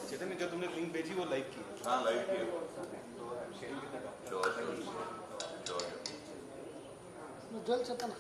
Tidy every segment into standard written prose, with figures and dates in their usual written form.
चेतन, जो तुमने लिंक भेजी वो लाइक की? हाँ, लाइक की। जल्द से पना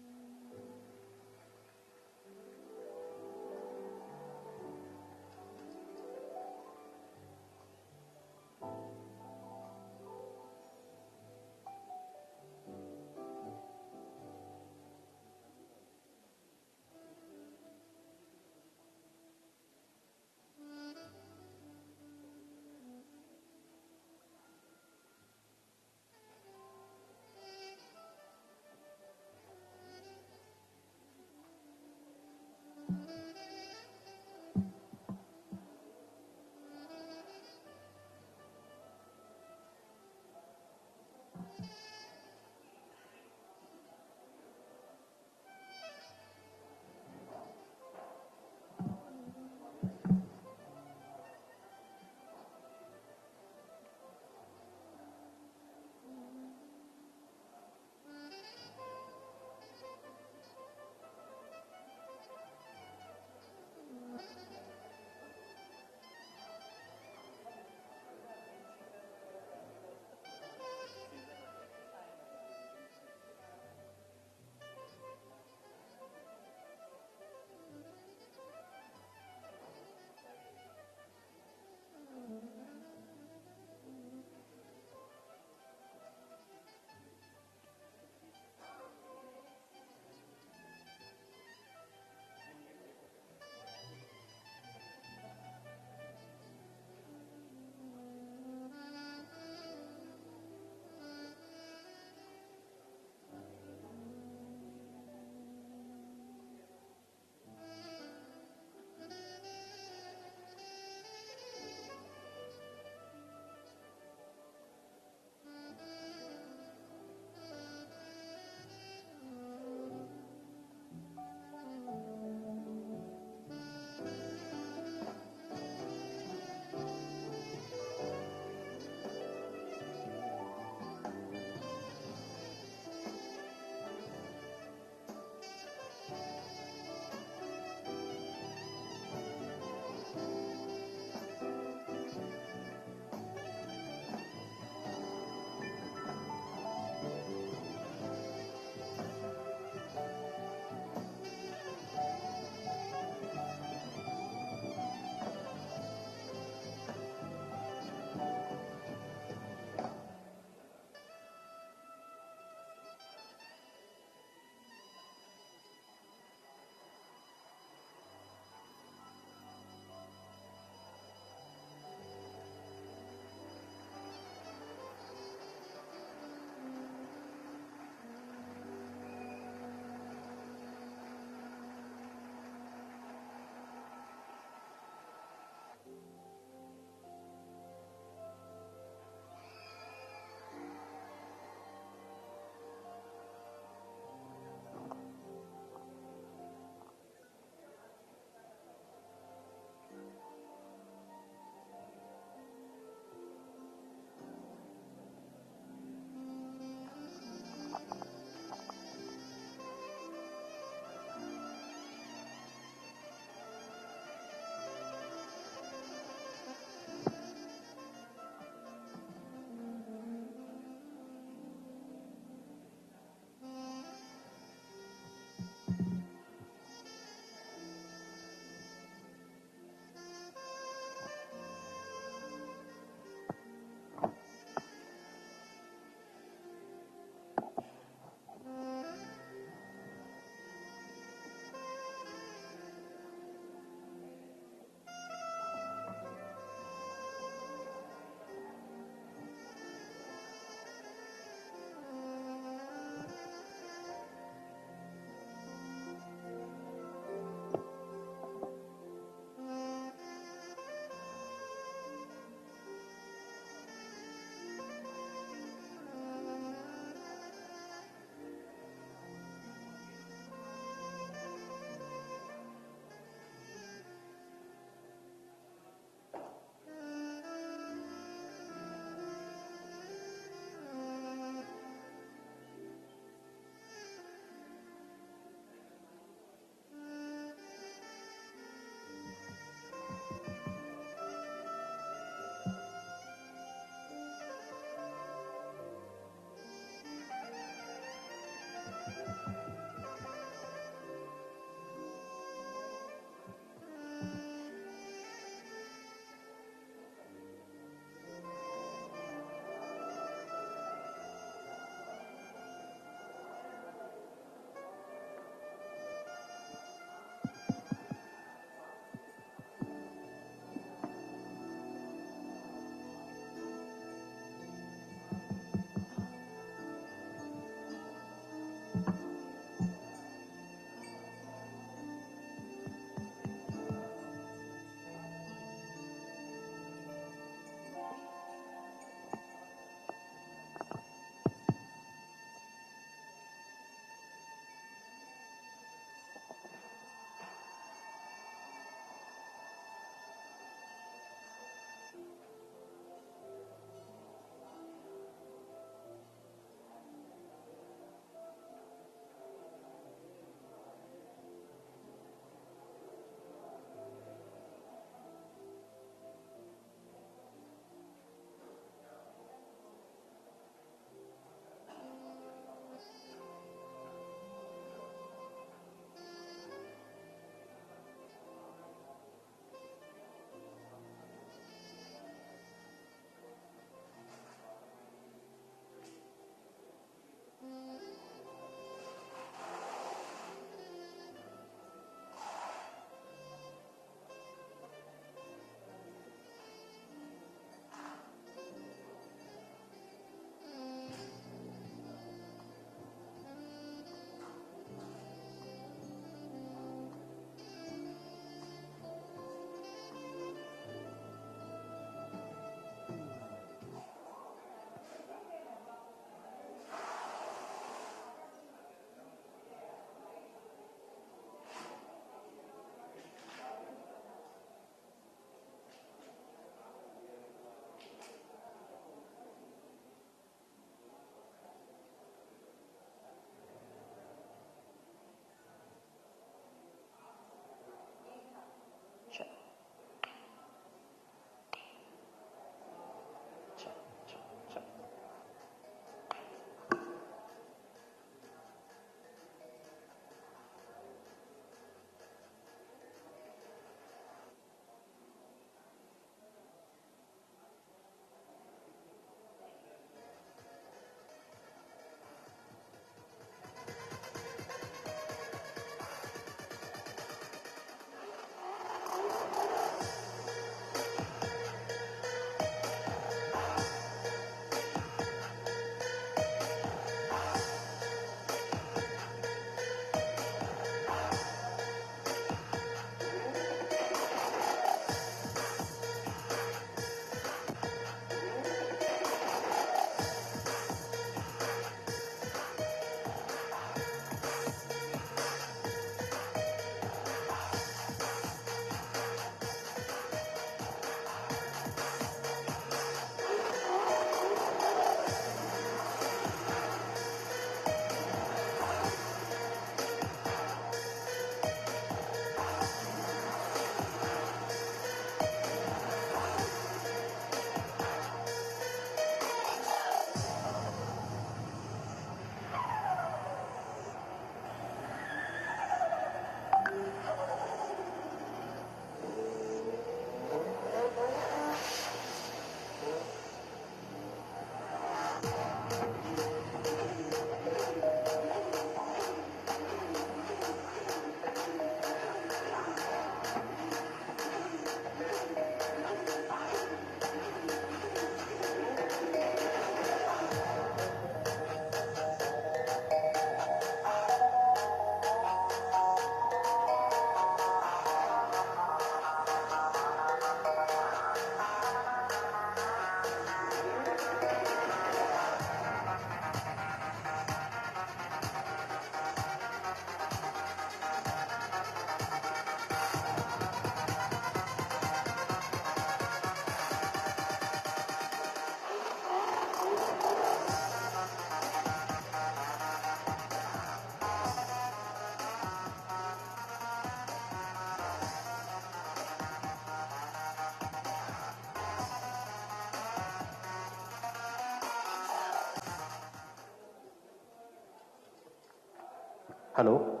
Hello.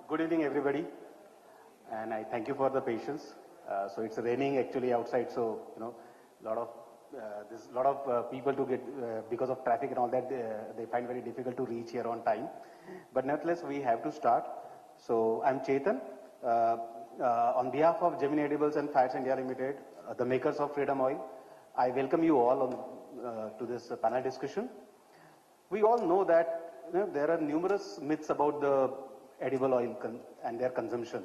Good evening, everybody, and I thank you for the patience. So it's raining actually outside, so lot of there's a lot of people to get because of traffic and all that. They find very difficult to reach here on time. But nevertheless, we have to start. So I'm Chetan. On behalf of Gemini Edibles and Fats India Limited, the makers of Freedom Oil, I welcome you all on, to this panel discussion. We all know that there are numerous myths about the edible oil and their consumption.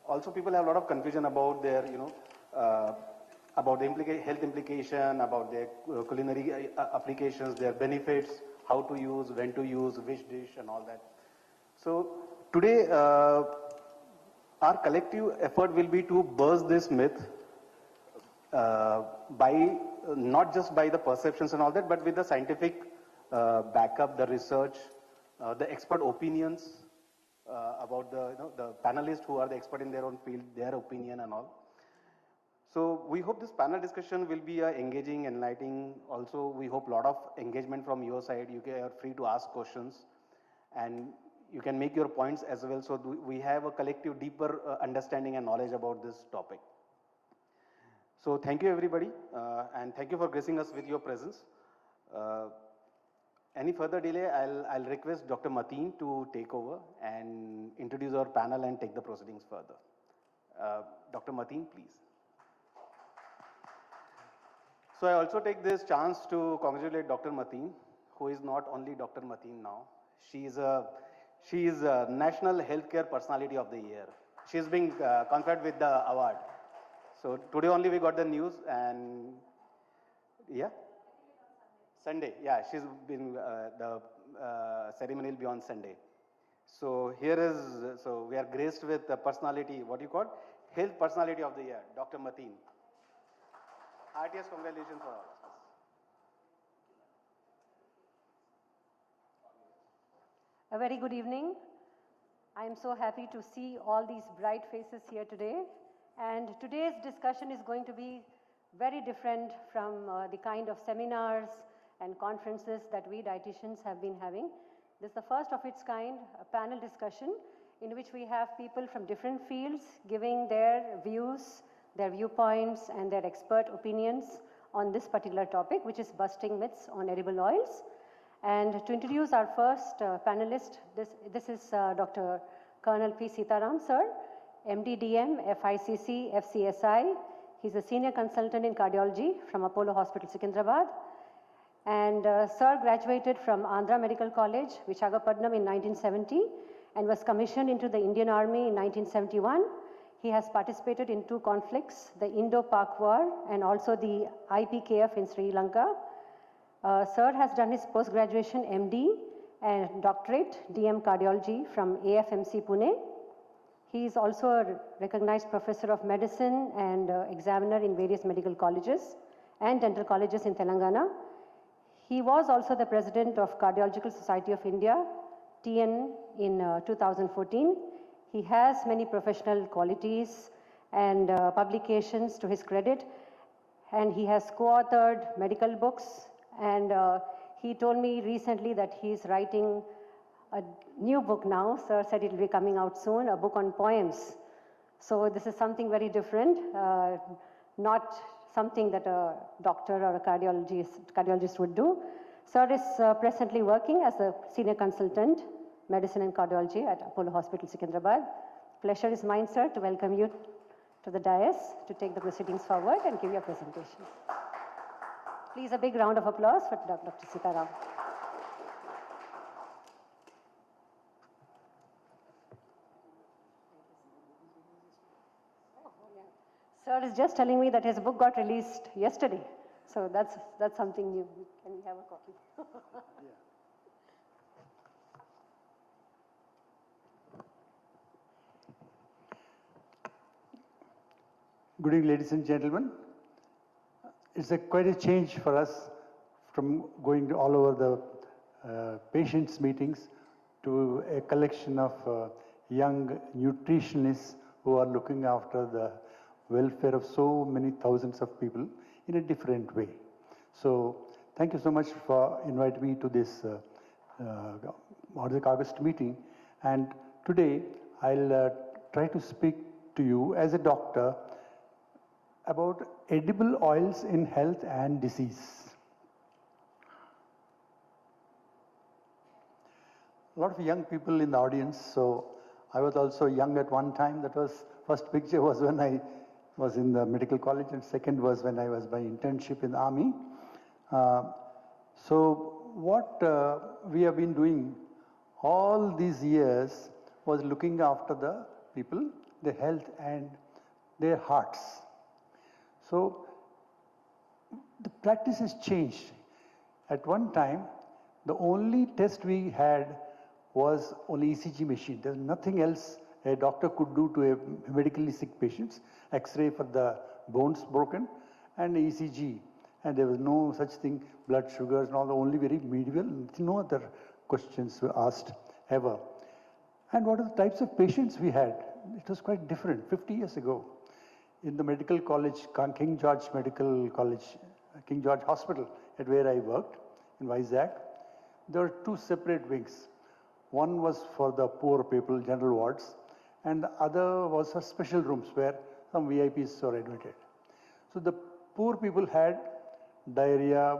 Also, people have a lot of confusion about their, about the health implication, about their culinary applications, their benefits, how to use, when to use, which dish, and all that. So today, our collective effort will be to burst this myth by not just by the perceptions and all that, but with the scientific backup, the research, the expert opinions about the panelists who are the expert in their own field, their opinion and all. So we hope this panel discussion will be engaging, enlightening. Also, we hope a lot of engagement from your side. You are free to ask questions and you can make your points as well. So we have a collective deeper understanding and knowledge about this topic. So thank you everybody and thank you for gracing us with your presence. Any further delay, I'll request Dr. Mateen to take over and introduce our panel and take the proceedings further. Dr. Mateen, please. So I also take this chance to congratulate Dr. Mateen, who is not only Dr. Mateen now. She is a National Healthcare Personality of the Year. She is being conferred with the award. So today only we got the news and yeah. Sunday, yeah, she's been, the ceremony will be on Sunday. So here is, so we are graced with the personality, what you call, Health Personality of the Year, Dr. Mateen. Heartiest congratulations for all. A very good evening. I am so happy to see all these bright faces here today. And today's discussion is going to be very different from the kind of seminars and conferences that we dietitians have been having. This is the first of its kind, a panel discussion in which we have people from different fields giving their views, their viewpoints and their expert opinions on this particular topic, which is busting myths on edible oils. And to introduce our first panelist, this is Dr. Colonel P. Sitaram, sir, MD DM, FICC, FCSI. He's a senior consultant in cardiology from Apollo Hospital, Secunderabad. And sir graduated from Andhra Medical College, Visakhapatnam in 1970 and was commissioned into the Indian Army in 1971. He has participated in 2 conflicts, the Indo-Pak War and also the IPKF in Sri Lanka. Sir has done his post-graduation MD and doctorate DM Cardiology from AFMC Pune. He is also a recognized professor of medicine and examiner in various medical colleges and dental colleges in Telangana. He was also the president of Cardiological Society of India, TN, in 2014. He has many professional qualities and publications to his credit, and he has co-authored medical books, and he told me recently that he is writing a new book now. Sir said it will be coming out soon, a book on poems. So this is something very different, not something that a doctor or a cardiologist would do. Sir is presently working as a senior consultant, medicine and cardiology at Apollo Hospital, Secunderabad. Pleasure is mine, sir, to welcome you to the dais to take the proceedings forward and give your presentation. Please, a big round of applause for Dr. Sitaram. Sir is just telling me that his book got released yesterday. So that's something new. Can we have a copy? Yeah. Good evening, ladies and gentlemen. It's quite a change for us from going all over the patients' meetings to a collection of young nutritionists who are looking after the welfare of so many thousands of people in a different way. So thank you so much for inviting me to this August meeting. And today I'll try to speak to you as a doctor about edible oils in health and disease. A lot of young people in the audience, so I was also young at one time. That was, first picture was when I was in the medical college, and second was when I was by internship in the army. So what we have been doing all these years was looking after the people, their health and their hearts. So the practice has changed. At one time, the only test we had was only ECG machine. There's nothing else a doctor could do to a medically sick patient. X-ray for the bones broken and ECG. And there was no such thing, blood sugars and all, the only very medieval, no other questions were asked ever. And what are the types of patients we had? It was quite different 50 years ago. In the medical college, King George Medical College, King George Hospital, at where I worked in Vizag, there were two separate wings. One was for the poor people, general wards, and the other was for special rooms where some VIPs were admitted. So the poor people had diarrhea,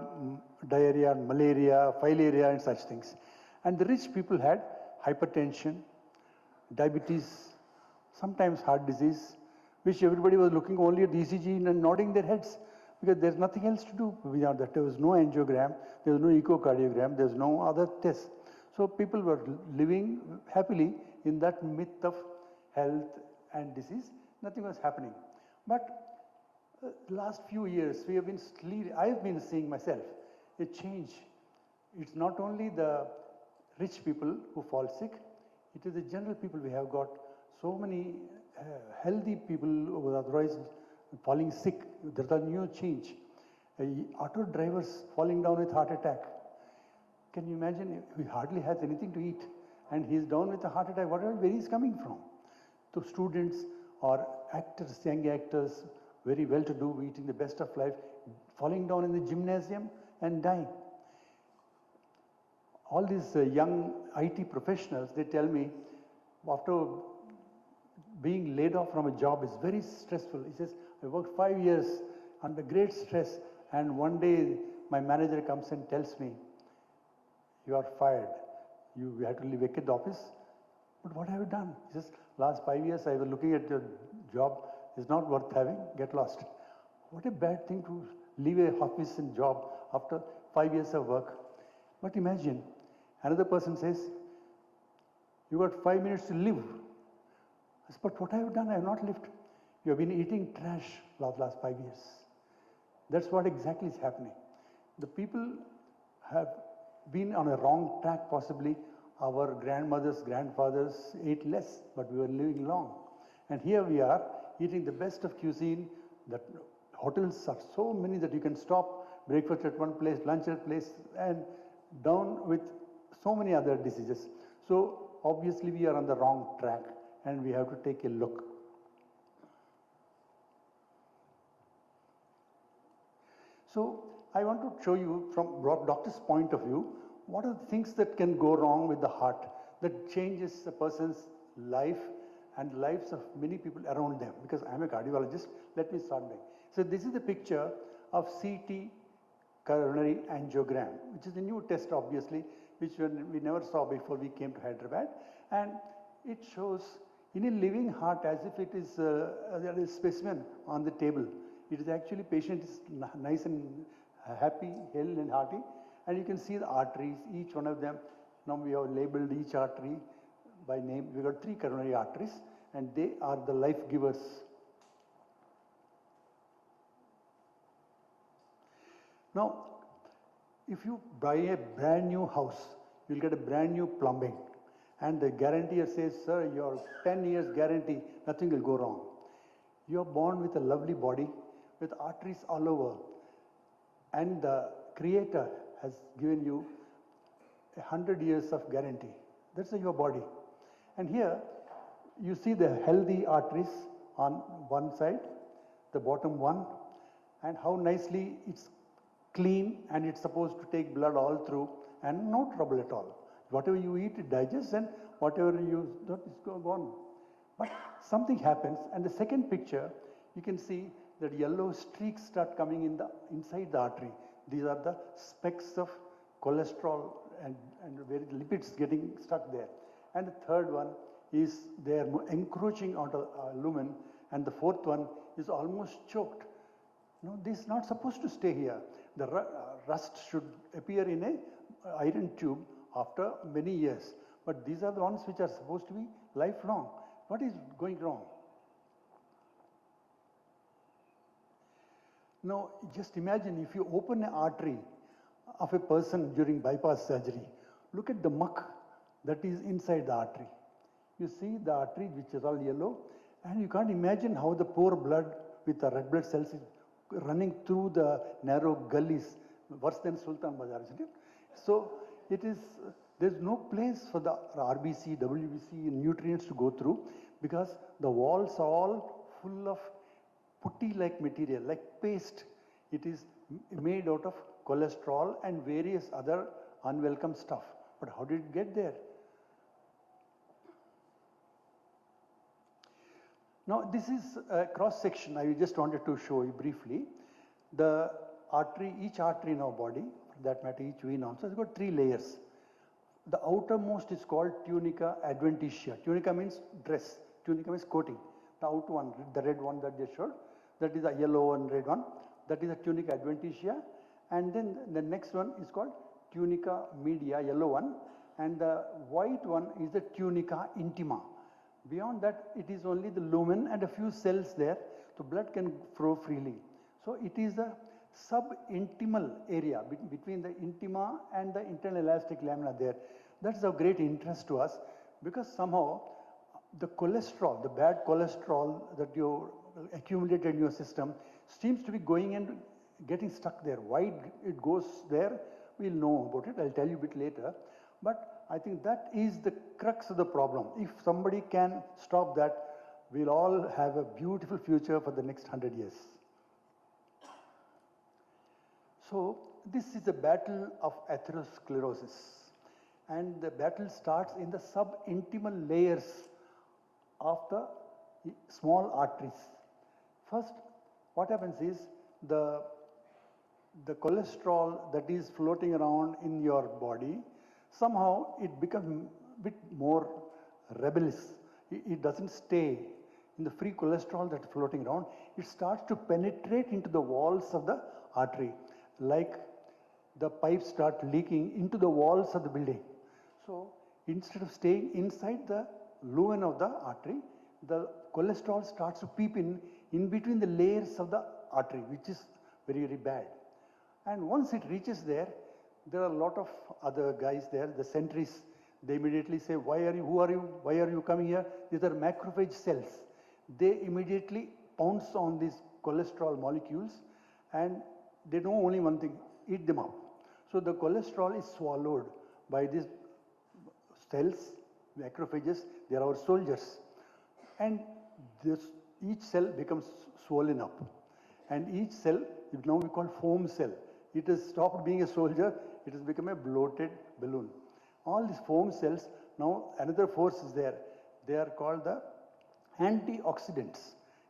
malaria, filaria, and such things. And the rich people had hypertension, diabetes, sometimes heart disease, which everybody was looking only at the ECG and nodding their heads because there's nothing else to do beyond that. There was no angiogram, there was no echocardiogram, there was no other test. So people were living happily in that myth of health and disease. Nothing was happening. But the last few years, I've been seeing myself a change. It's not only the rich people who fall sick, it is the general people. We have got so many healthy people who are otherwise falling sick. There's a new change. Auto drivers falling down with heart attack. Can you imagine? He hardly has anything to eat and he's down with a heart attack. Where he's coming from? To students or actors, young actors, very well to do, eating the best of life, falling down in the gymnasium and dying. All these young IT professionals, they tell me, after being laid off from a job is very stressful. He says, I worked 5 years under great stress, and one day my manager comes and tells me, you are fired. You have to vacate the office. But what have you done? He says, last 5 years I was looking at your job. It's not worth having. Get lost. What a bad thing to leave a office and job after 5 years of work. But imagine, another person says, you got 5 minutes to live. I said, but what have you done? I have not lived. You have been eating trash last 5 years. That's what exactly is happening. The people have been on a wrong track possibly. Our grandmothers, grandfathers ate less, but we were living long. And here we are eating the best of cuisine. The hotels are so many that you can stop, breakfast at one place, lunch at a place, and down with so many other diseases. So obviously we are on the wrong track and we have to take a look. So I want to show you from doctor's point of view, what are the things that can go wrong with the heart that changes a person's life and lives of many people around them. Because I'm a cardiologist, let me start by. So this is the picture of CT coronary angiogram, which is a new test obviously, which we never saw before we came to Hyderabad. And it shows in a living heart as if it is a specimen on the table. It is actually patient is nice and happy, healthy and hearty. And you can see the arteries, each one of them. Now we have labeled each artery by name. We got 3 coronary arteries and they are the life givers. Now, if you buy a brand new house, you'll get a brand new plumbing. And the guarantor says, sir, your 10 years guarantee, nothing will go wrong. You're born with a lovely body, with arteries all over. And the creator has given you 100 years of guarantee. That's your body. And here, you see the healthy arteries on one side, the bottom one, and how nicely it's clean and it's supposed to take blood all through and no trouble at all. Whatever you eat, it digests, and whatever you don't, it's gone. But something happens, and the second picture, you can see that yellow streaks start coming in inside the artery. These are the specks of cholesterol and where the lipids getting stuck there. And the third one is they are encroaching onto lumen, and the fourth one is almost choked. No, this is not supposed to stay here. The rust should appear in a iron tube after many years. But these are the ones which are supposed to be lifelong. What is going wrong? Now, just imagine if you open an artery of a person during bypass surgery, look at the muck that is inside the artery. You see the artery which is all yellow, and you can't imagine how the poor blood with the red blood cells is running through the narrow gullies, worse than Sultan Bazar, isn't it? So it is, there's no place for the RBC, WBC, nutrients to go through, because the walls are all full of putty-like material, like paste. It is made out of cholesterol and various other unwelcome stuff. But how did it get there? Now, this is a cross section I just wanted to show you briefly. The artery, each artery in our body, for that matter, each vein also, has got 3 layers. The outermost is called tunica adventitia. Tunica means dress, tunica means coating. The outer one, the red one that they showed, that is a yellow and red one, that is a tunica adventitia. And then the next one is called tunica media, yellow one, and the white one is the tunica intima. Beyond that, it is only the lumen and a few cells there, so blood can flow freely. So it is the subintimal area between the intima and the internal elastic lamina there. That's of great interest to us, because somehow the cholesterol, the bad cholesterol that you accumulated in your system, seems to be going and getting stuck there. Why it goes there, we'll know about it. I'll tell you a bit later. But I think that is the crux of the problem. If somebody can stop that, we'll all have a beautiful future for the next 100 years. So this is a battle of atherosclerosis. And the battle starts in the subintimal layers of the small arteries. First, what happens is the cholesterol that is floating around in your body, somehow it becomes a bit more rebellious. It doesn't stay in the free cholesterol that's floating around. It starts to penetrate into the walls of the artery, like the pipes start leaking into the walls of the building. So instead of staying inside the lumen of the artery, the cholesterol starts to peep in between the layers of the artery, which is very, very bad. And once it reaches there, there are a lot of other guys there, the sentries. They immediately say, why are you, who are you, why are you coming here? These are macrophage cells. They immediately pounce on these cholesterol molecules, and they know only one thing, eat them up. So the cholesterol is swallowed by these cells, macrophages. They are our soldiers. And each cell becomes swollen up. And each cell, now we call foam cell. It has stopped being a soldier, it has become a bloated balloon. All these foam cells, now another force is there. They are called the antioxidants.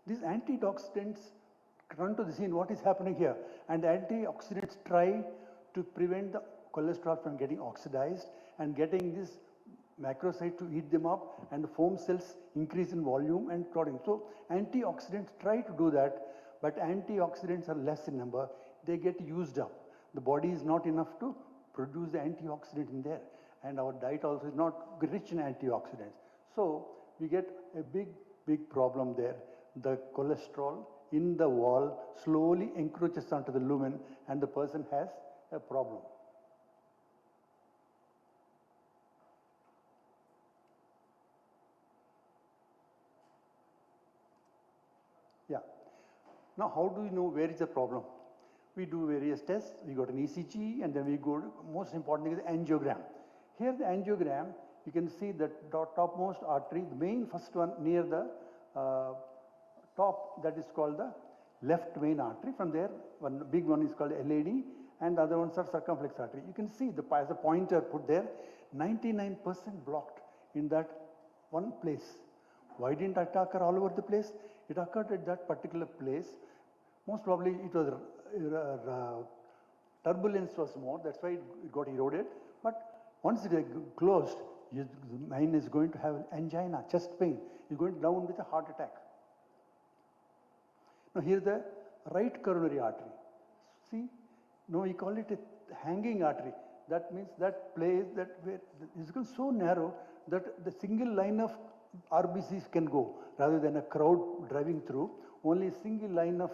These antioxidants run to the scene, what is happening here? And the antioxidants try to prevent the cholesterol from getting oxidized and getting this macrocyte to eat them up, and the foam cells increase in volume and clotting. So antioxidants try to do that, but antioxidants are less in number. They get used up. The body is not enough to produce the antioxidant in there. And our diet also is not rich in antioxidants. So we get a big, big problem there. The cholesterol in the wall slowly encroaches onto the lumen, and the person has a problem. Yeah. Now, how do we know where is the problem? We do various tests. We got an ECG, and then we go, most important thing is angiogram. Here the angiogram, you can see that topmost artery, the main first one near the top, that is called the left main artery. From there, one big one is called LAD, and the other ones are circumflex artery. You can see as a pointer put there, 99% blocked in that one place. Why didn't it occur all over the place? It occurred at that particular place. Most probably it was turbulence was more, that's why it got eroded. But once it is closed, the man is going to have angina, chest pain. He's going down with a heart attack. Now here the right coronary artery. See, no, we call it a hanging artery. That means that place that where is so narrow that the single line of RBCs can go rather than a crowd driving through. Only a single line of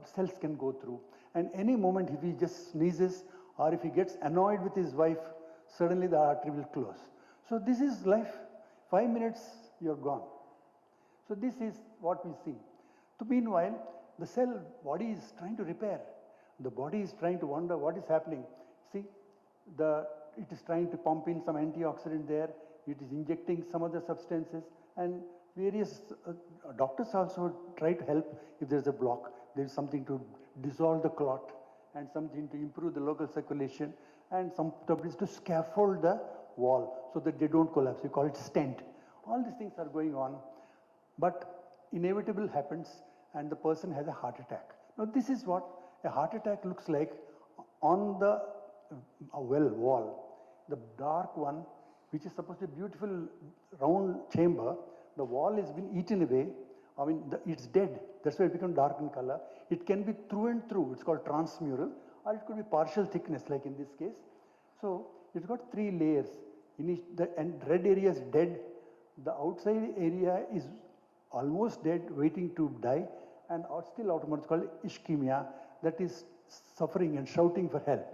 cells can go through. And any moment if he just sneezes or if he gets annoyed with his wife, suddenly the artery will close. So this is life. 5 minutes, you're gone. So this is what we see. So meanwhile, the cell body is trying to repair. The body is trying to wonder what is happening. See, it is trying to pump in some antioxidant there. It is injecting some other substances, and various doctors also try to help if there is a block. There is something to dissolve the clot and something to improve the local circulation, and some is to scaffold the wall so that they don't collapse. We call it stent. All these things are going on, but inevitable happens and the person has a heart attack. Now this is what a heart attack looks like on the wall. The dark one, which is supposed to be a beautiful round chamber, the wall has been eaten away. I mean, it's dead. That's why it becomes dark in color. It can be through and through. It's called transmural, or it could be partial thickness, like in this case. So it's got 3 layers. The red area is dead. The outside area is almost dead, waiting to die, and still outermost is called ischemia, that is suffering and shouting for help.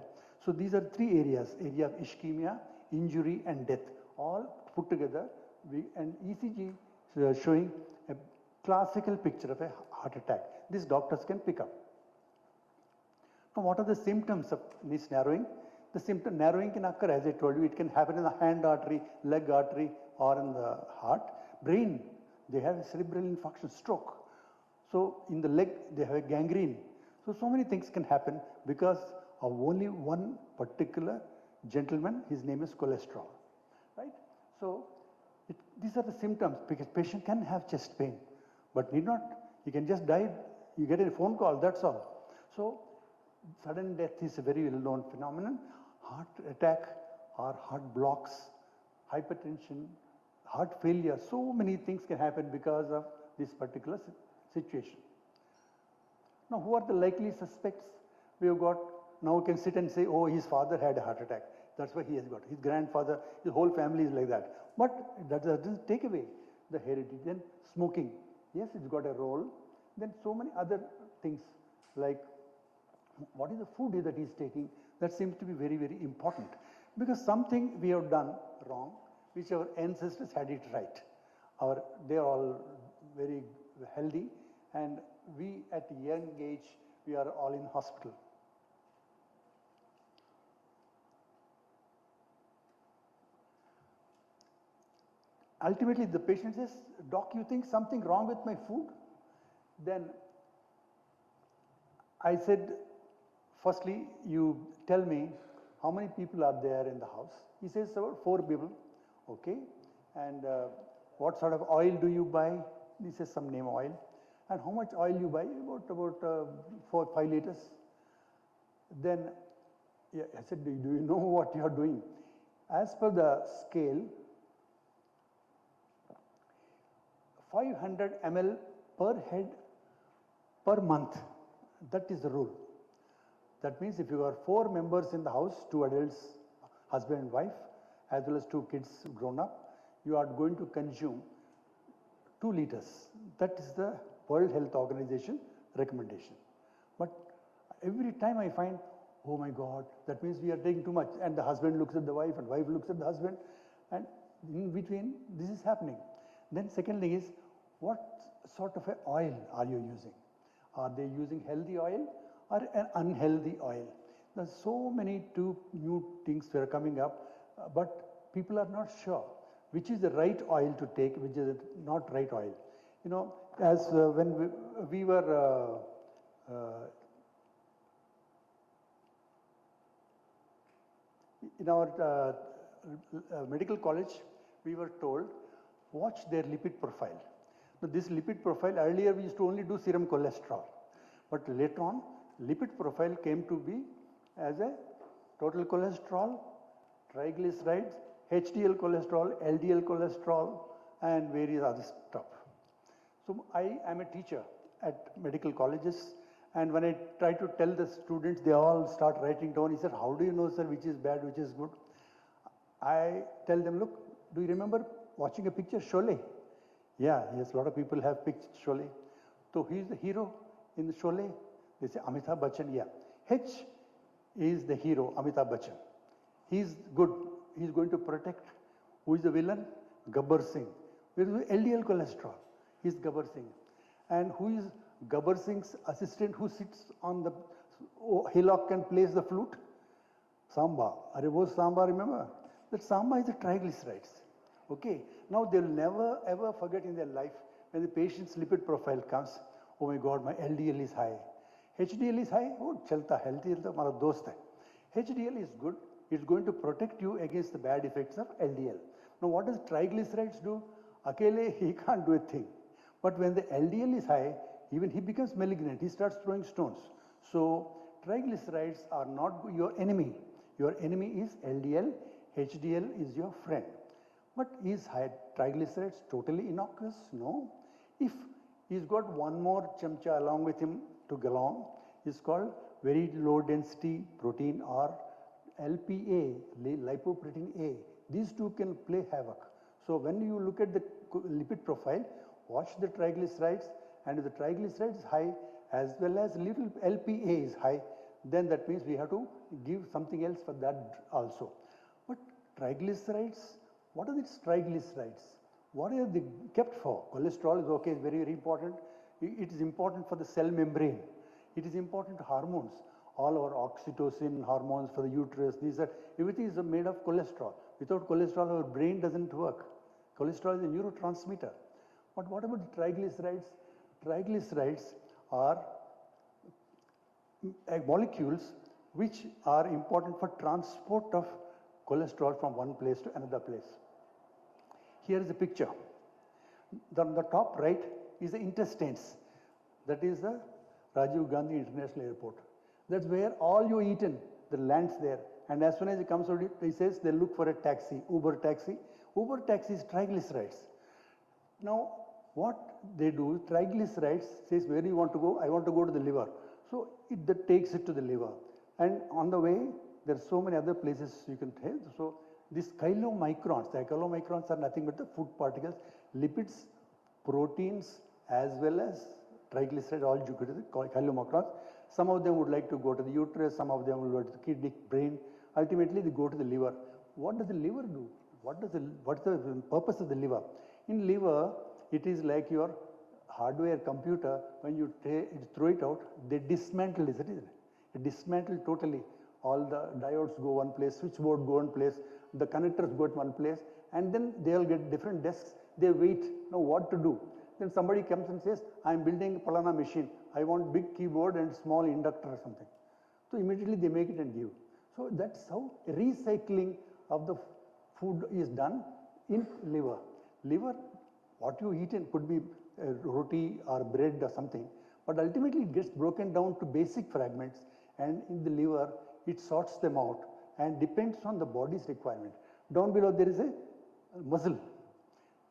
So these are 3 areas: area of ischemia, injury, and death, all put together. And ECG is showing a classical picture of a heart attack. These doctors can pick up. Now, what are the symptoms of this narrowing? The symptom narrowing can occur, as I told you. It can happen in the hand artery, leg artery, or in the heart. Brain, they have a cerebral infarction, stroke. So in the leg, they have a gangrene. So many things can happen because of only one particular gentleman. His name is cholesterol, right? So these are the symptoms, because patient can have chest pain, but need not. He can just die. You get a phone call, that's all. So sudden death is a very well-known phenomenon. Heart attack or heart blocks, hypertension, heart failure, so many things can happen because of this particular situation. Now, who are the likely suspects? We have got, now we can sit and say, oh, his father had a heart attack. That's why he has got. His grandfather, his whole family is like that. But that doesn't take away the heritage. Then smoking, yes, it's got a role. Then so many other things like what is the food that he's taking, that seems to be very, very important. Because something we have done wrong, which our ancestors had it right. They are all very healthy, and we at a young age, we are all in hospital. Ultimately, the patient says, doc, you think something wrong with my food? Then I said, firstly, you tell me how many people are there in the house. He says about 4 people. Okay. And what sort of oil do you buy? He says some name oil. And how much oil you buy? About 4-5 liters. Then I said, do you know what you are doing? As per the scale, 500 ml per head per month. That is the rule. That means if you are 4 members in the house, 2 adults, husband and wife, as well as 2 kids grown up, you are going to consume 2 liters. That is the World Health Organization recommendation. But every time I find, oh my God, that means we are taking too much. And the husband looks at the wife and wife looks at the husband. And in between, this is happening. Then second thing is, what sort of a oil are you using? Are they using healthy oil or an unhealthy oil? There's so many new things that are coming up, but people are not sure which is the right oil to take, which is not right oil. You know, as when we were in our medical college, we were told, watch their lipid profile. Now, this lipid profile, earlier we used to only do serum cholesterol. But later on, lipid profile came to be as a total cholesterol, triglycerides, HDL cholesterol, LDL cholesterol, and various other stuff. So I am a teacher at medical colleges, And when I try to tell the students, they all start writing down. He said, how do you know, sir, which is bad, which is good? I tell them, look, do you remember watching a picture, Sholay? Yeah, yes, a lot of people have picked Sholay. So who is the hero in the Sholay? They say Amitabh Bachchan, yeah. H is the hero, Amitabh Bachchan. He's good. He's going to protect. Who is the villain? Gabbar Singh. Where is the LDL cholesterol? He's Gabbar Singh. And who is Gabbar Singh's assistant who sits on the hillock and plays the flute? Samba. Are you Samba, remember? That Samba is the triglycerides. Okay. Now they'll never ever forget in their life when the patient's lipid profile comes. Oh my God, my LDL is high. HDL is high. Oh, chalta, healthy, mara dost hai. HDL is good. It's going to protect you against the bad effects of LDL. Now, what does triglycerides do? Akele, he can't do a thing. But when the LDL is high, even he becomes malignant. He starts throwing stones. So, triglycerides are not your enemy. Your enemy is LDL. HDL is your friend. But is high triglycerides totally innocuous? No. If he's got one more chamcha along with him to go along, it's called very low density protein or LPA, lipoprotein A. These two can play havoc. So when you look at the lipid profile, watch the triglycerides, and if the triglycerides is high as well as little LPA is high, then that means we have to give something else for that also. But triglycerides, what are these triglycerides? What are they kept for? Cholesterol is okay, it's very, very important. It is important for the cell membrane. It is important to hormones. All our oxytocin hormones for the uterus, these are, everything is made of cholesterol. Without cholesterol, our brain doesn't work. Cholesterol is a neurotransmitter. But what about the triglycerides? Triglycerides are molecules which are important for transport of cholesterol from one place to another place. Here is a picture. On the top right is the intestines. That is the Rajiv Gandhi International Airport. That's where all you eaten, the lands there. And as soon as it comes out, he says they look for a taxi, Uber taxi. Uber taxi is triglycerides. Now, what they do, triglycerides says, where do you want to go? I want to go to the liver. So that takes it to the liver. And on the way, there are so many other places you can take. So these chylomicrons, the chylomicrons are nothing but the food particles, lipids, proteins, as well as triglycerides, all chylomicrons. Some of them would like to go to the uterus, some of them will go to the kidney, brain. Ultimately, they go to the liver. What does the liver do? What's the purpose of the liver? In liver, it is like your hardware computer. When you throw it out, they dismantle, isn't it? They dismantle totally. All the diodes go one place, switchboard go one place, the connectors go to one place, and then they'll get different desks. They wait, know what to do. Then somebody comes and says, I'm building a Palana machine. I want big keyboard and small inductor or something. So immediately they make it and give. So that's how recycling of the food is done in liver. Liver, what you eat in could be roti or bread or something, but ultimately it gets broken down to basic fragments, and in the liver, it sorts them out and depends on the body's requirement. Down below there is a muscle.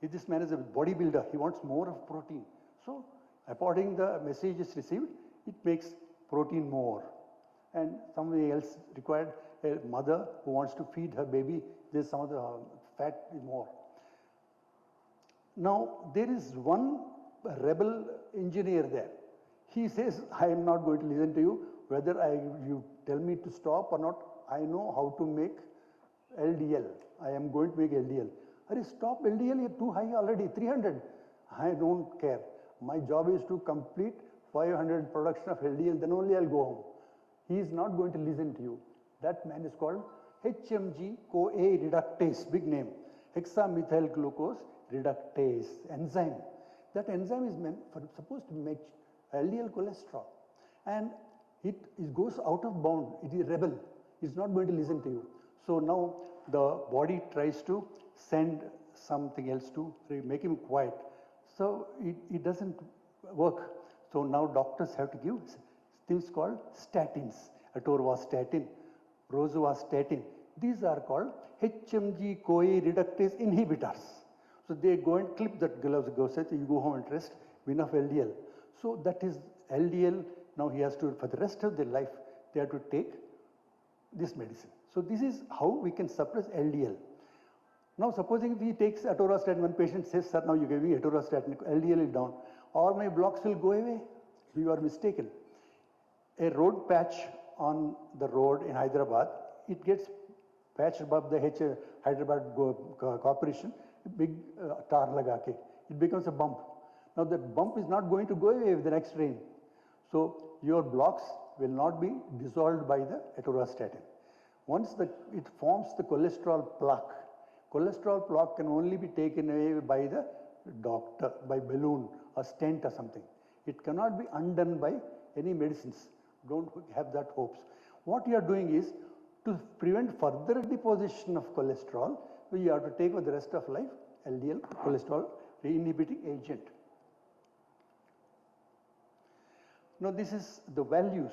If this man is a bodybuilder, he wants more of protein. So according the message is received, it makes protein more. And somebody else required, a mother who wants to feed her baby, there's some of the fat is more. Now there is one rebel engineer there. He says, I am not going to listen to you, whether you tell me to stop or not. I know how to make LDL. I am going to make LDL. Arey, stop LDL, you're too high already, 300. I don't care. My job is to complete 500 production of LDL, then only I'll go home. He is not going to listen to you. That man is called HMG-CoA reductase, big name. Hexamethyl glucose reductase enzyme. That enzyme is supposed to make LDL cholesterol. And it goes out of bound. It is a rebel. It's not going to listen to you. So now the body tries to send something else to make him quiet. So it doesn't work. So now doctors have to give things called statins. Atorvastatin, rosuvastatin. These are called HMG-CoA reductase inhibitors. So they go and clip that gloves, you go home and rest, enough LDL. So that is LDL now he has to, for the rest of their life, they have to take this medicine. So this is how we can suppress LDL. Now supposing if he takes atorvastatin, one patient says, sir, now you gave me atorvastatin, LDL is down, all my blocks will go away. You are mistaken. A road patch on the road in Hyderabad, it gets patched above the Hyderabad Corporation, big tar lagake. It becomes a bump. Now that bump is not going to go away with the next rain. So your blocks will not be dissolved by the atorvastatin. Once it forms the cholesterol plaque, cholesterol plaque can only be taken away by the doctor, by balloon, a stent or something. It cannot be undone by any medicines. Don't have that hopes. What you are doing is, to prevent further deposition of cholesterol, you have to take for the rest of life LDL cholesterol inhibiting agent. Now this is the values.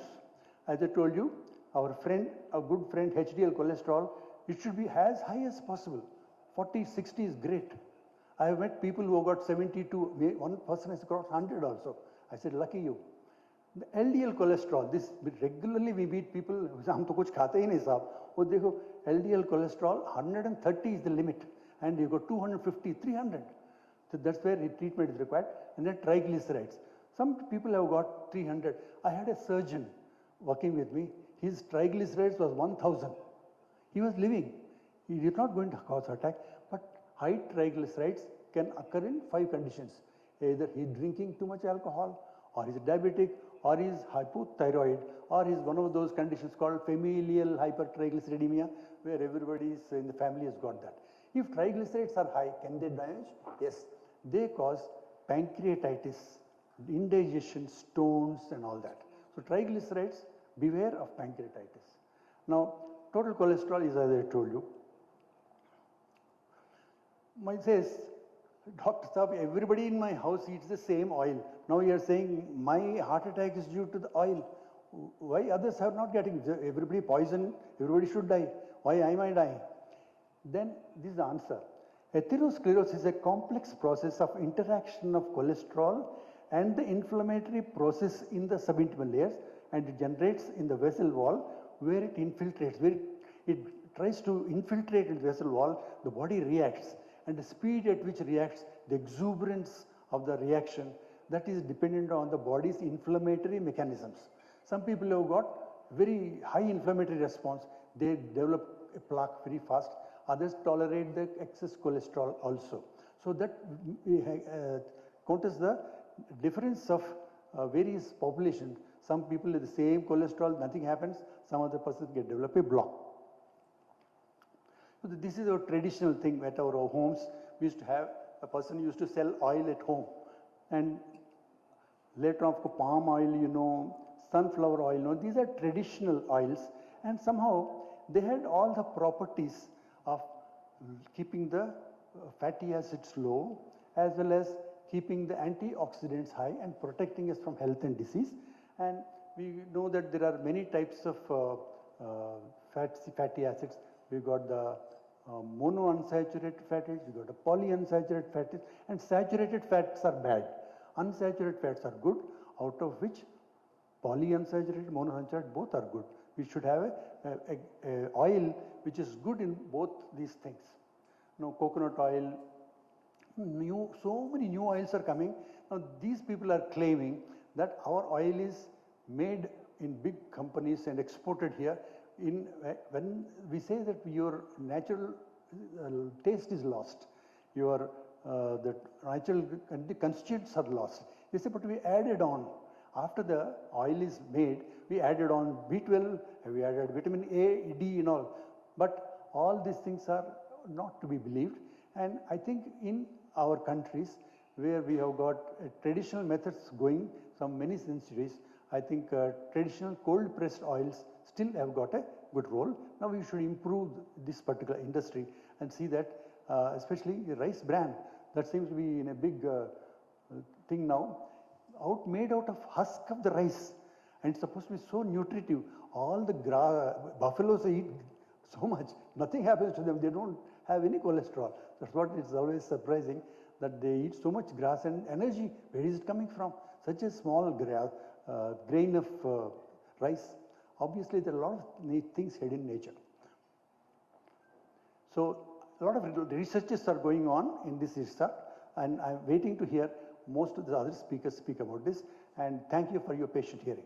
As I told you, our good friend HDL cholesterol, it should be as high as possible. 40, 60 is great. I have met people who have got 72, one person has got 100 also. I said, lucky you. The LDL cholesterol, this regularly we meet people, हम तो कुछ खाते ही नहीं साहब, वो देखो LDL cholesterol 130 is the limit, and you go 250, 300. So that's where treatment is required. And then triglycerides. Some people have got 300. I had a surgeon working with me. His triglycerides was 1000. He was living. He is not going to cause heart attack. But high triglycerides can occur in 5 conditions. Either he is drinking too much alcohol, or he is diabetic, or he is hypothyroid, or he is one of those conditions called familial hypertriglyceridemia, where everybody in the family has got that. If triglycerides are high, can they damage? Yes. They cause pancreatitis, indigestion, stones and all that. So triglycerides, beware of pancreatitis. Now, total cholesterol is as I told you. Mine says, Dr. Saab, everybody in my house eats the same oil. Now you are saying my heart attack is due to the oil. Why others are not getting? Everybody poison, everybody should die. Why am I dying? Then this is the answer. Atherosclerosis is a complex process of interaction of cholesterol and the inflammatory process in the subintimal layers, and it generates in the vessel wall where it infiltrates, where it tries to infiltrate in the vessel wall, the body reacts, and the speed at which reacts, the exuberance of the reaction, that is dependent on the body's inflammatory mechanisms. Some people have got very high inflammatory response, they develop a plaque very fast. Others tolerate the excess cholesterol also. So that counters the difference of various populations. Some people with the same cholesterol, nothing happens. Some other persons develop a block. So this is a traditional thing at our homes. We used to have, a person used to sell oil at home. And later on, palm oil, sunflower oil, these are traditional oils. And somehow they had all the properties of keeping the fatty acids low, as well as keeping the antioxidants high and protecting us from health and disease. And we know that there are many types of fatty acids. We got the monounsaturated fatty acids, we got the polyunsaturated fatty acids, and saturated fats are bad. Unsaturated fats are good, out of which polyunsaturated, monounsaturated, both are good. We should have a oil which is good in both these things. Now, coconut oil, so many new oils are coming. Now, these people are claiming that our oil is made in big companies and exported here. When we say that your natural taste is lost, your the natural constituents are lost. They say, but we added on. After the oil is made, we added on B12, we added vitamin A, D and all. But all these things are not to be believed. And I think in our countries where we have got traditional methods going from many centuries, I think traditional cold pressed oils still have got a good role. Now we should improve this particular industry and see that especially the rice bran, that seems to be in a big thing now, made out of husk of the rice, and it's supposed to be so nutritive. All the buffaloes eat so much, nothing happens to them, they don't have any cholesterol. That's what is always surprising, that they eat so much grass and energy. Where is it coming from? Such a small grain of rice. Obviously, there are a lot of things hidden in nature. So, a lot of researches are going on in this research, and I'm waiting to hear most of the other speakers speak about this. And thank you for your patient hearing.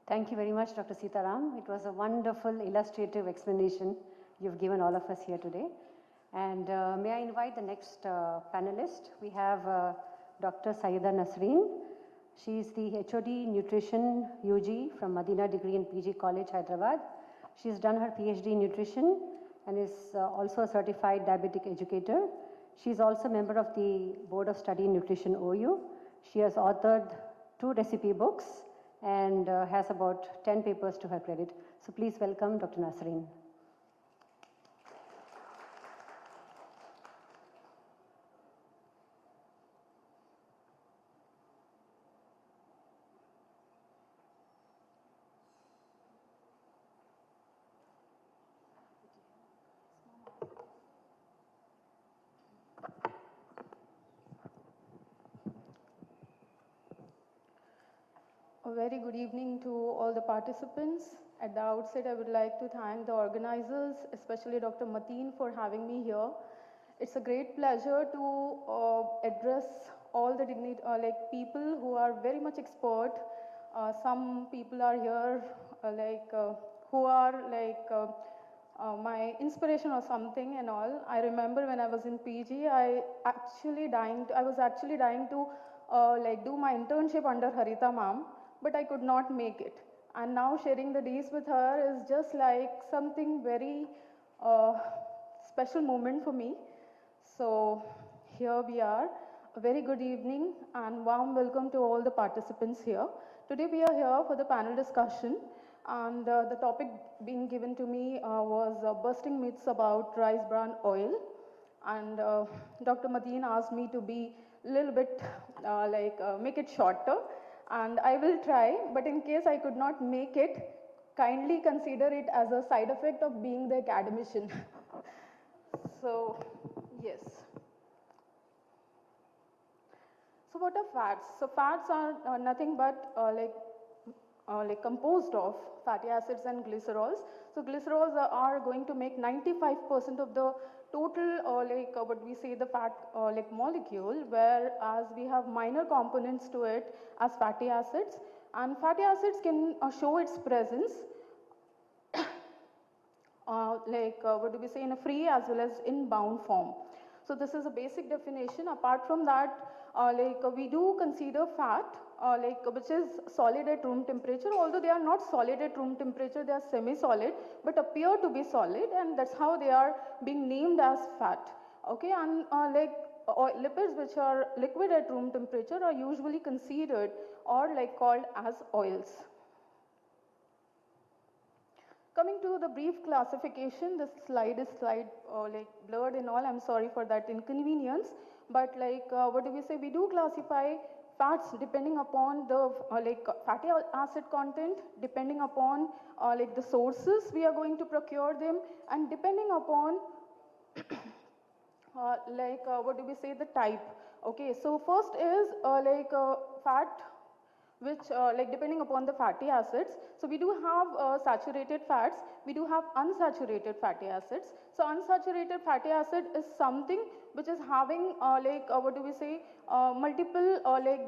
Thank you very much, Dr. Sitaram. It was a wonderful illustrative explanation you've given all of us here today. And may I invite the next panelist? We have Dr. Sayyida Nasreen. She is the HOD Nutrition UG from Madina Degree and PG College, Hyderabad. She's done her PhD in nutrition and is also a certified diabetic educator. She's also a member of the Board of Study in Nutrition OU. She has authored 2 recipe books and has about 10 papers to her credit. So please welcome Dr. Nasreen. A very good evening to all the participants. At the outset, I would like to thank the organizers, especially Dr. Mateen, for having me here. It's a great pleasure to address all the people who are very much expert. Some people are here who are my inspiration or something and all. I remember when I was in PG, I was actually dying to do my internship under Harita ma'am, but I could not make it. And now sharing the days with her is just like something very special moment for me. So here we are. A very good evening and warm welcome to all the participants here. Today we are here for the panel discussion, and the topic being given to me was busting myths about rice bran oil. And Dr. Mateen asked me to be a little bit make it shorter, and I will try, but in case I could not make it, kindly consider it as a side effect of being the academician. So, yes. So what are fats? So fats are nothing but composed of fatty acids and glycerols. So glycerols are going to make 95% of the total what we say the fat molecule, whereas we have minor components to it as fatty acids, and fatty acids can show its presence what do we say in a free as well as in bound form. So this is a basic definition. Apart from that, we do consider fat which is solid at room temperature. Although they are not solid at room temperature, they are semi-solid but appear to be solid, and that's how they are being named as fat. Okay, and lipids which are liquid at room temperature are usually considered or called as oils. Coming to the brief classification, this slide is blurred and all. I'm sorry for that inconvenience. But what do we say? We do classify fats depending upon the fatty acid content, depending upon the sources we are going to procure them, and depending upon what do we say, the type. Okay, so first is fat, which depending upon the fatty acids. So we do have saturated fats, we do have unsaturated fatty acids. So unsaturated fatty acid is something which is having what do we say, multiple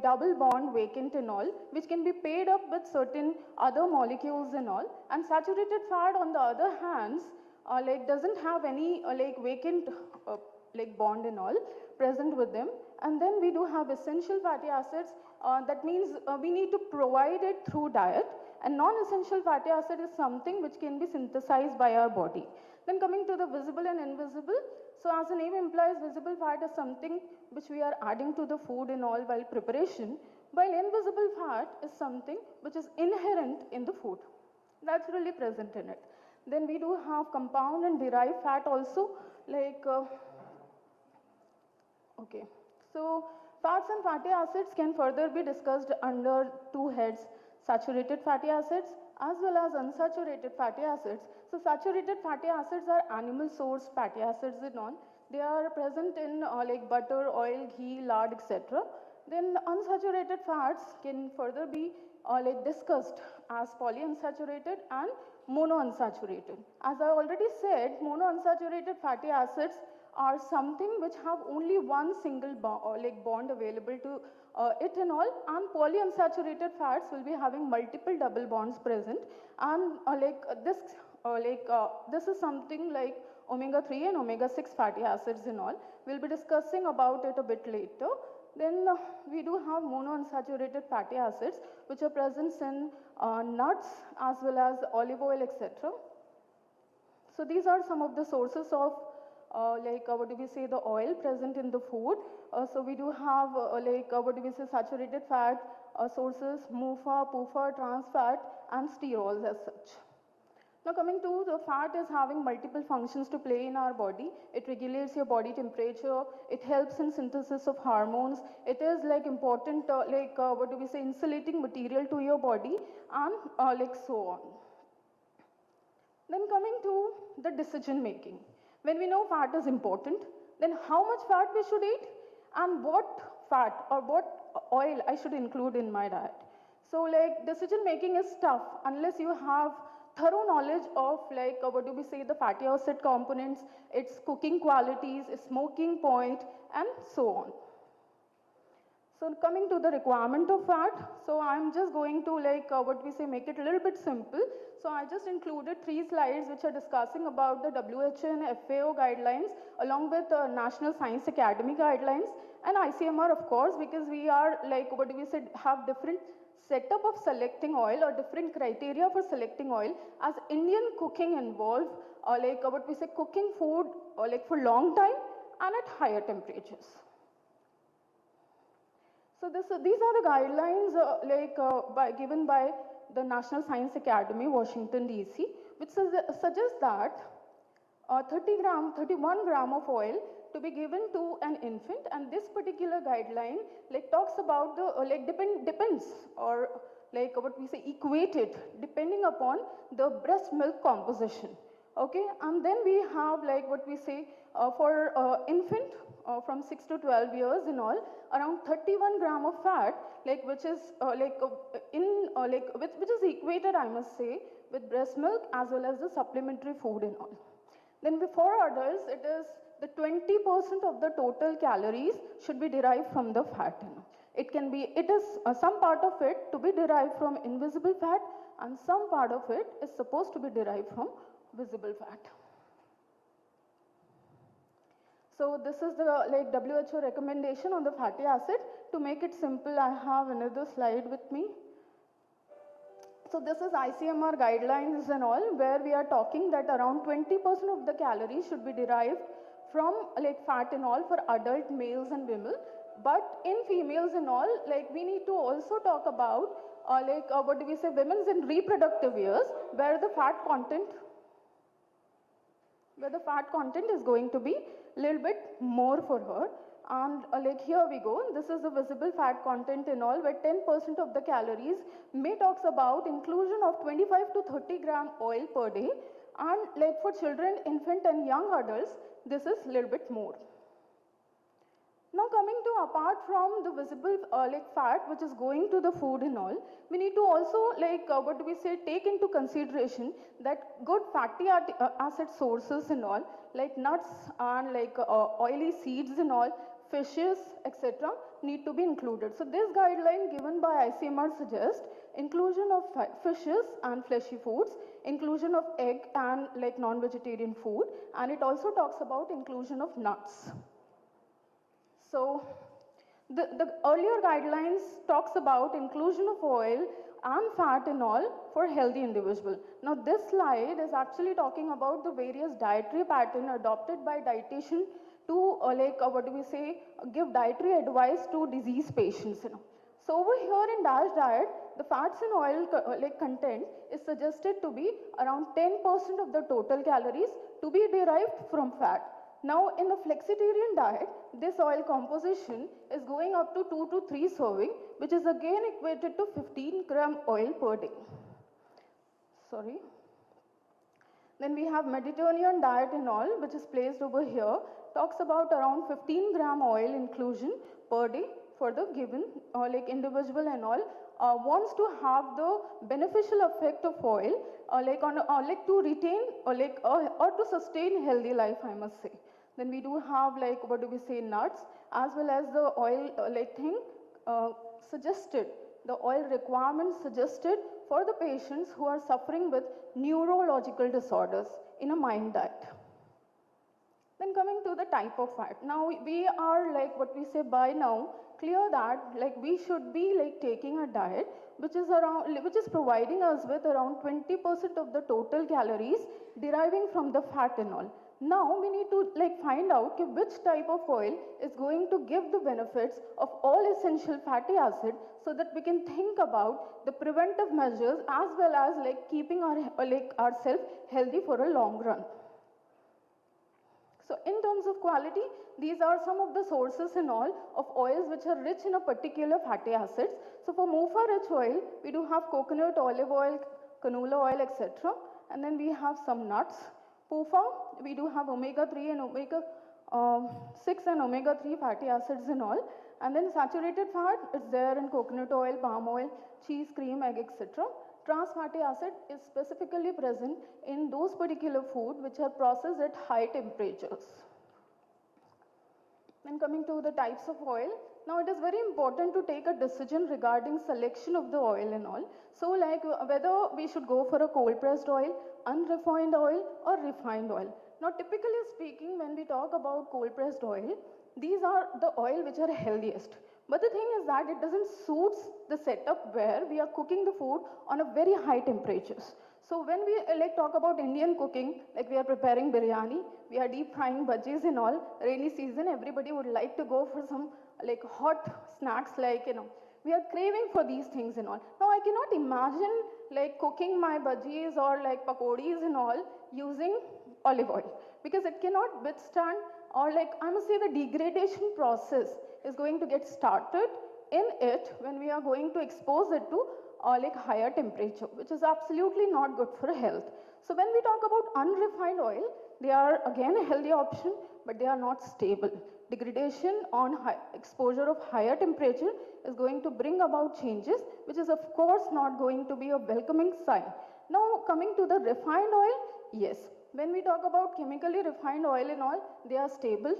double bond vacant and all, which can be paired up with certain other molecules and all. And saturated fat on the other hands doesn't have any vacant like bond and all present with them. And then we do have essential fatty acids. That means we need to provide it through diet. And non-essential fatty acid is something which can be synthesized by our body. Then coming to the visible and invisible. So as the name implies, visible fat is something which we are adding to the food and all while preparation, while invisible fat is something which is inherent in the food, naturally present in it. Then we do have compound and derived fat also, like, okay. So fats and fatty acids can further be discussed under two heads, saturated fatty acids as well as unsaturated fatty acids. So saturated fatty acids are animal source fatty acids and all. They are present in like butter, oil, ghee, lard, etc. Then unsaturated fats can further be like discussed as polyunsaturated and monounsaturated. As I already said, monounsaturated fatty acids are something which have only one single bond available to it and all, and polyunsaturated fats will be having multiple double bonds present, and this is something like omega-3 and omega-6 fatty acids and all. We'll be discussing about it a bit later. Then we do have monounsaturated fatty acids which are present in nuts as well as olive oil, etc. So these are some of the sources of what do we say, the oil present in the food. So we do have what do we say, saturated fat sources, MUFA, PUFA, trans fat and sterols as such. Now coming to the fat is having multiple functions to play in our body. It regulates your body temperature. It helps in synthesis of hormones. It is like important what do we say, insulating material to your body and like so on. Then coming to the decision making. When we know fat is important, then how much fat we should eat and what fat or what oil I should include in my diet. So like decision making is tough unless you have thorough knowledge of like what do we say, the fatty acid components, its cooking qualities, its smoking point and so on. So coming to the requirement of fat, so I'm just going to like what we say, make it a little bit simple. So I just included 3 slides which are discussing about the WHO and FAO guidelines along with National Science Academy guidelines and ICMR of course, because we are like what do we say, have different setup of selecting oil or different criteria for selecting oil as Indian cooking involve like what we say, cooking food like for long time and at higher temperatures. So these are the guidelines given by the National Science Academy, Washington DC, which suggests that 31 gram of oil to be given to an infant, and this particular guideline like talks about the depends or like what we say, equated depending upon the breast milk composition. Okay, and then we have like what we say for infant from 6 to 12 years in all, around 31 gram of fat, like which is which is equated, I must say, with breast milk as well as the supplementary food and all. Then for adults, it is the 20% of the total calories should be derived from the fat. It is some part of it to be derived from invisible fat and some part of it is supposed to be derived from visible fat. So this is the like WHO recommendation on the fatty acid. To make it simple, I have another slide with me. So this is ICMR guidelines and all, where we are talking that around 20% of the calories should be derived from like fat and all for adult males and women. But in females and all, like we need to also talk about what do we say, women's in reproductive years, where the fat content is going to be a little bit more for her. And like here we go, this is the visible fat content and all, where 10% of the calories may talks about inclusion of 25 to 30 gram oil per day, and like for children, infant and young adults, this is a little bit more. Now coming to, apart from the visible fat which is going to the food and all, we need to also what do we say, take into consideration that good fatty acid sources and all, like nuts and oily seeds and all, fishes, etc. need to be included. So this guideline given by ICMR suggests inclusion of fishes and fleshy foods, inclusion of egg and like non-vegetarian food, and it also talks about inclusion of nuts. So the earlier guidelines talks about inclusion of oil and fat and all for healthy individual. Now this slide is actually talking about the various dietary pattern adopted by dietitian to give dietary advice to disease patients. So over here in DASH diet, the fats and oil content is suggested to be around 10% of the total calories to be derived from fat. Now in the flexitarian diet, this oil composition is going up to 2 to 3 serving, which is again equated to 15 gram oil per day. Sorry. Then we have Mediterranean diet and all, which is placed over here, talks about around 15 gram oil inclusion per day for the given individual and all, wants to have the beneficial effect of oil to retain or to sustain healthy life, I must say. Then we do have nuts as well as the oil suggested, the oil requirements suggested for the patients who are suffering with neurological disorders in a mild diet. Then coming to the type of fat. Now we are by now clear that we should be taking a diet which is providing us with around 20% of the total calories deriving from the fat and all. Now we need to find out which type of oil is going to give the benefits of all essential fatty acids so that we can think about the preventive measures as well as keeping ourselves healthy for a long run. So in terms of quality, these are some of the sources and all of oils which are rich in a particular fatty acids. So for MUFA rich oil, we do have coconut, olive oil, canola oil, etc. And then we have some nuts. PUFA, we do have omega-3 and omega-6 and omega-3 fatty acids and all. And then saturated fat is there in coconut oil, palm oil, cheese, cream, egg, etc. Trans fatty acid is specifically present in those particular food which are processed at high temperatures. Then coming to the types of oil, now it is very important to take a decision regarding selection of the oil and all. So whether we should go for a cold pressed oil, unrefined oil or refined oil. Now typically speaking, when we talk about cold pressed oil, these are the oil which are healthiest. But the thing is that it doesn't suit the setup where we are cooking the food on a very high temperatures. So when we talk about Indian cooking, we are preparing biryani, we are deep frying bhajis and all, rainy season, everybody would like to go for some hot snacks we are craving for these things and all. Now I cannot imagine cooking my bhajis or pakodis and all using olive oil because it cannot withstand or I must say the degradation process is going to get started in it when we are going to expose it to higher temperature, which is absolutely not good for health. So when we talk about unrefined oil, they are again a healthy option, but they are not stable. Degradation on exposure of higher temperature is going to bring about changes, which is of course not going to be a welcoming sign. Now coming to the refined oil, yes. When we talk about chemically refined oil and all, they are stable.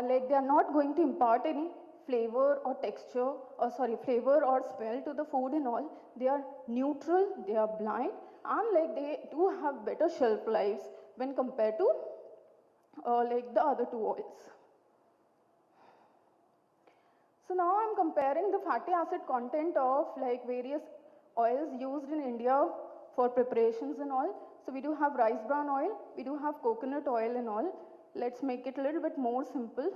They are not going to impart any flavor or texture, flavor or smell to the food and all. They are neutral, they are bland, and they do have better shelf lives when compared to the other two oils. So now I'm comparing the fatty acid content of various oils used in India for preparations and all. So we do have rice bran oil, we do have coconut oil and all. Let's make it a little bit more simple.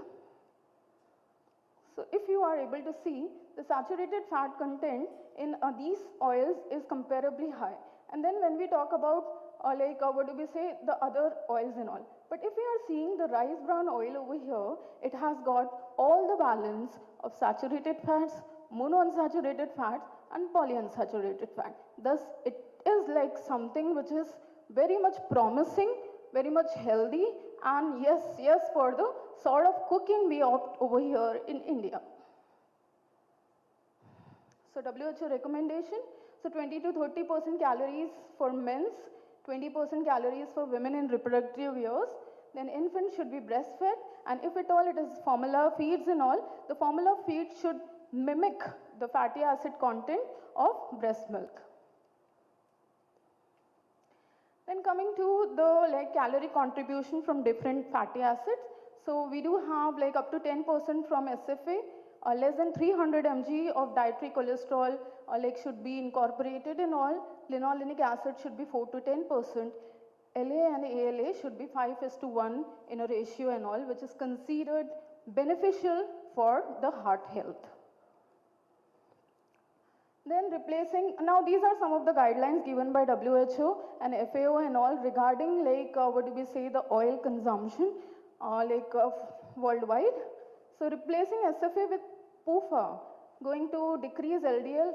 So if you are able to see, the saturated fat content in these oils is comparably high. And then when we talk about the other oils and all. But if we are seeing the rice bran oil over here, it has got all the balance of saturated fats, monounsaturated fats and polyunsaturated fat. Thus it is something which is very much promising, very much healthy, and yes for the sort of cooking we opt over here in India. So WHO recommendation, so 20 to 30% calories for men's, 20% calories for women in reproductive years. Then infant should be breastfed, and if at all it is formula feeds and all, the formula feed should mimic the fatty acid content of breast milk. Then coming to the like calorie contribution from different fatty acids. So we do have like up to 10% from SFA, less than 300 mg of dietary cholesterol like should be incorporated in all. Linolenic acid should be 4 to 10%. LA and ALA should be 5:1 in a ratio and all, which is considered beneficial for the heart health. Then replacing, now these are some of the guidelines given by WHO and FAO and all regarding like what do we say, the oil consumption worldwide. So replacing SFA with PUFA, going to decrease LDL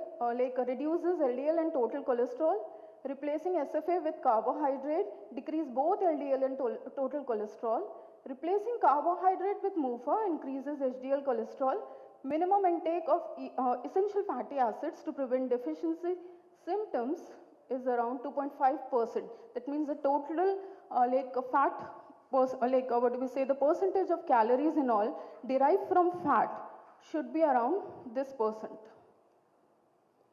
reduces LDL and total cholesterol. Replacing SFA with carbohydrate, decrease both LDL and total cholesterol. Replacing carbohydrate with MUFA increases HDL cholesterol. Minimum intake of essential fatty acids to prevent deficiency symptoms is around 2.5%. That means the total fat, what do we say, the percentage of calories in all derived from fat should be around this percent.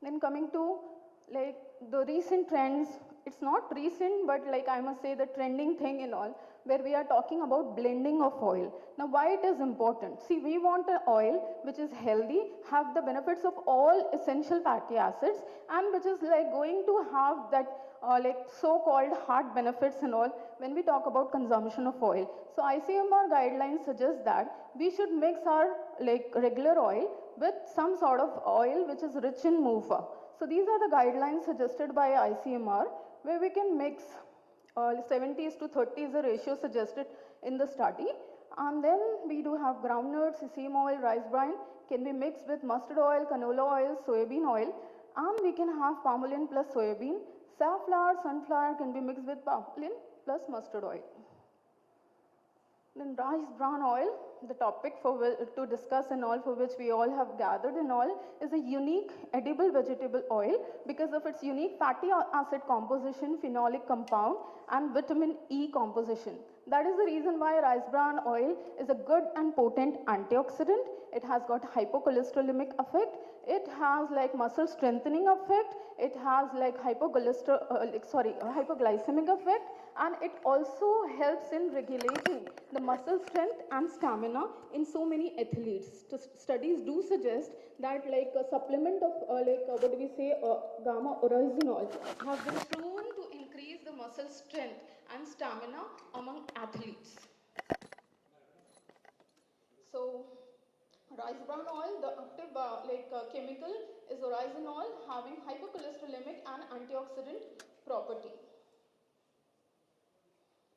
Then coming to like the recent trends, it's not recent, but like I must say the trending thing in all, where we are talking about blending of oil. Now why it is important? See, we want an oil which is healthy, have the benefits of all essential fatty acids, and which is like going to have that so-called heart benefits and all when we talk about consumption of oil. So ICMR guidelines suggest that we should mix our like regular oil with some sort of oil which is rich in MUFA. So these are the guidelines suggested by ICMR, where we can mix 70:30 is the ratio suggested in the study. And then we do have groundnuts, sesame oil, rice bran can be mixed with mustard oil, canola oil, soybean oil, and we can have palmolene plus soybean. Safflower, sunflower can be mixed with palmolene plus mustard oil. Then rice bran oil, the topic to discuss and all, for which we all have gathered and all, is a unique edible vegetable oil because of its unique fatty acid composition, phenolic compound, and vitamin E composition. That is the reason why rice bran oil is a good and potent antioxidant. It has got hypocholesterolemic effect. It has like muscle strengthening effect. It has like hypoglycemic effect, and it also helps in regulating the muscle strength and stamina in so many athletes. Studies do suggest that like a supplement of gamma oryzanol have been shown to increase the muscle strength and stamina among athletes. So rice bran oil, the active chemical is oryzanol, having hypercholesterolemic and antioxidant property.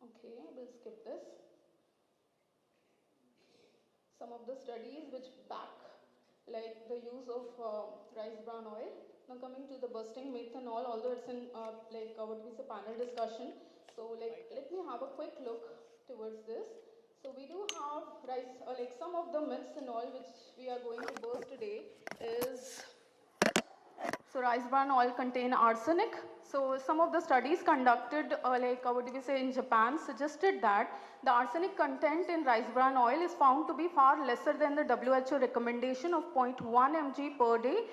Okay, we'll skip this. Some of the studies which back like the use of rice bran oil. Now coming to the busting myth and all, although it's in panel discussion. So let me have a quick look towards this. So we do have some of the myths and all which we are going to burst today is, so rice bran oil contain arsenic. So some of the studies conducted in Japan suggested that the arsenic content in rice bran oil is found to be far lesser than the WHO recommendation of 0.1 mg per day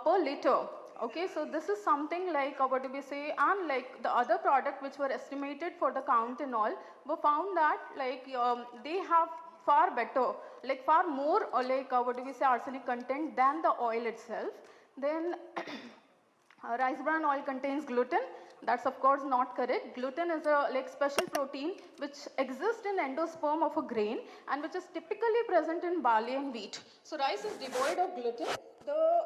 per liter. Okay, so this is something and like the other product which were estimated for the count and all were found that they have far better, far more arsenic content than the oil itself. Then rice bran oil contains gluten. That's of course not correct. Gluten is a special protein which exists in endosperm of a grain and which is typically present in barley and wheat. So rice is devoid of gluten. The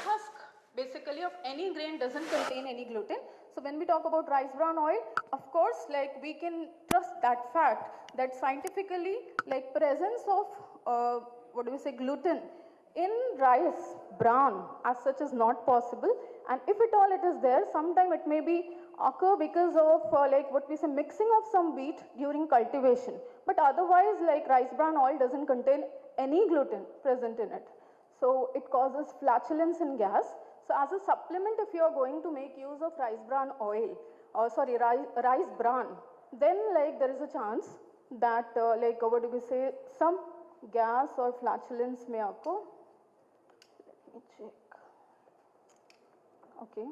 husk basically of any grain doesn't contain any gluten. So when we talk about rice bran oil, of course we can trust that fact that scientifically presence of gluten in rice bran as such is not possible, and if at all it is there, sometime it may be occur because of mixing of some wheat during cultivation, but otherwise rice bran oil doesn't contain any gluten present in it, so it causes flatulence and gas. So as a supplement, if you are going to make use of rice bran oil, rice bran, then there is a chance that some gas or flatulence may occur. Let me check. Okay.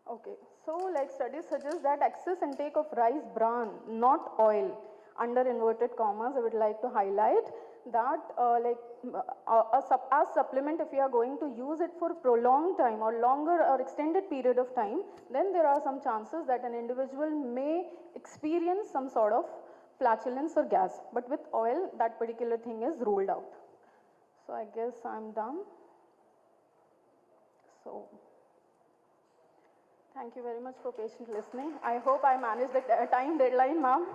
Okay, so like studies suggest that excess intake of rice bran, not oil, under inverted commas, I would like to highlight that as supplement, if you are going to use it for prolonged time or longer or extended period of time, then there are some chances that an individual may experience some sort of flatulence or gas. But with oil, that particular thing is ruled out. So I guess I'm done. So. Thank you very much for patient listening. I hope I managed the time deadline, ma'am.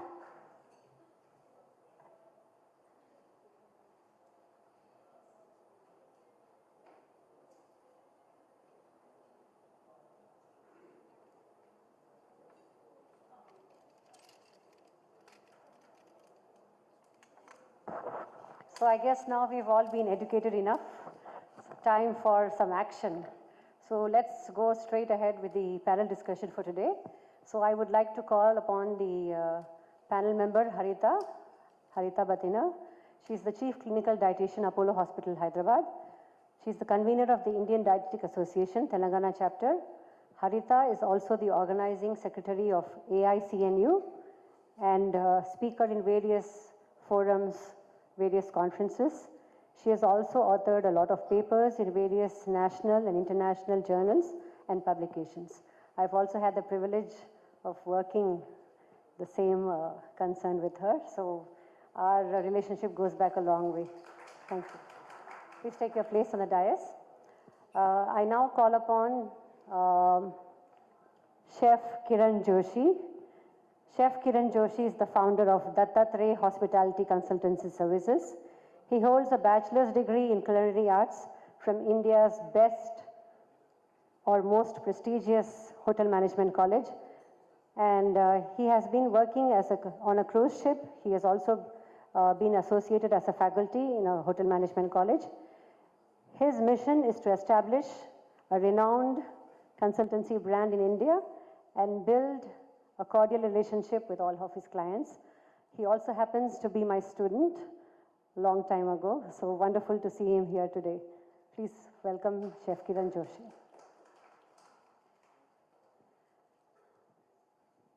So I guess now we've all been educated enough. It's time for some action. So let's go straight ahead with the panel discussion for today. So I would like to call upon the panel member, Harita Batina. She's the Chief Clinical Dietitian, Apollo Hospital, Hyderabad. She's the convener of the Indian Dietetic Association, Telangana chapter. Harita is also the organizing secretary of AICNU and speaker in various forums, various conferences. She has also authored a lot of papers in various national and international journals and publications. I've also had the privilege of working the same concern with her, so our relationship goes back a long way. Thank you. Please take your place on the dais. I now call upon Chef Kiran Joshi. Chef Kiran Joshi is the founder of Dattatreya Hospitality Consultancy Services. He holds a bachelor's degree in culinary arts from India's best or most prestigious hotel management college. And he has been working on a cruise ship. He has also been associated as a faculty in a hotel management college. His mission is to establish a renowned consultancy brand in India and build a cordial relationship with all of his clients. He also happens to be my student a long time ago, so wonderful to see him here today. Please welcome Chef Kiran Joshi.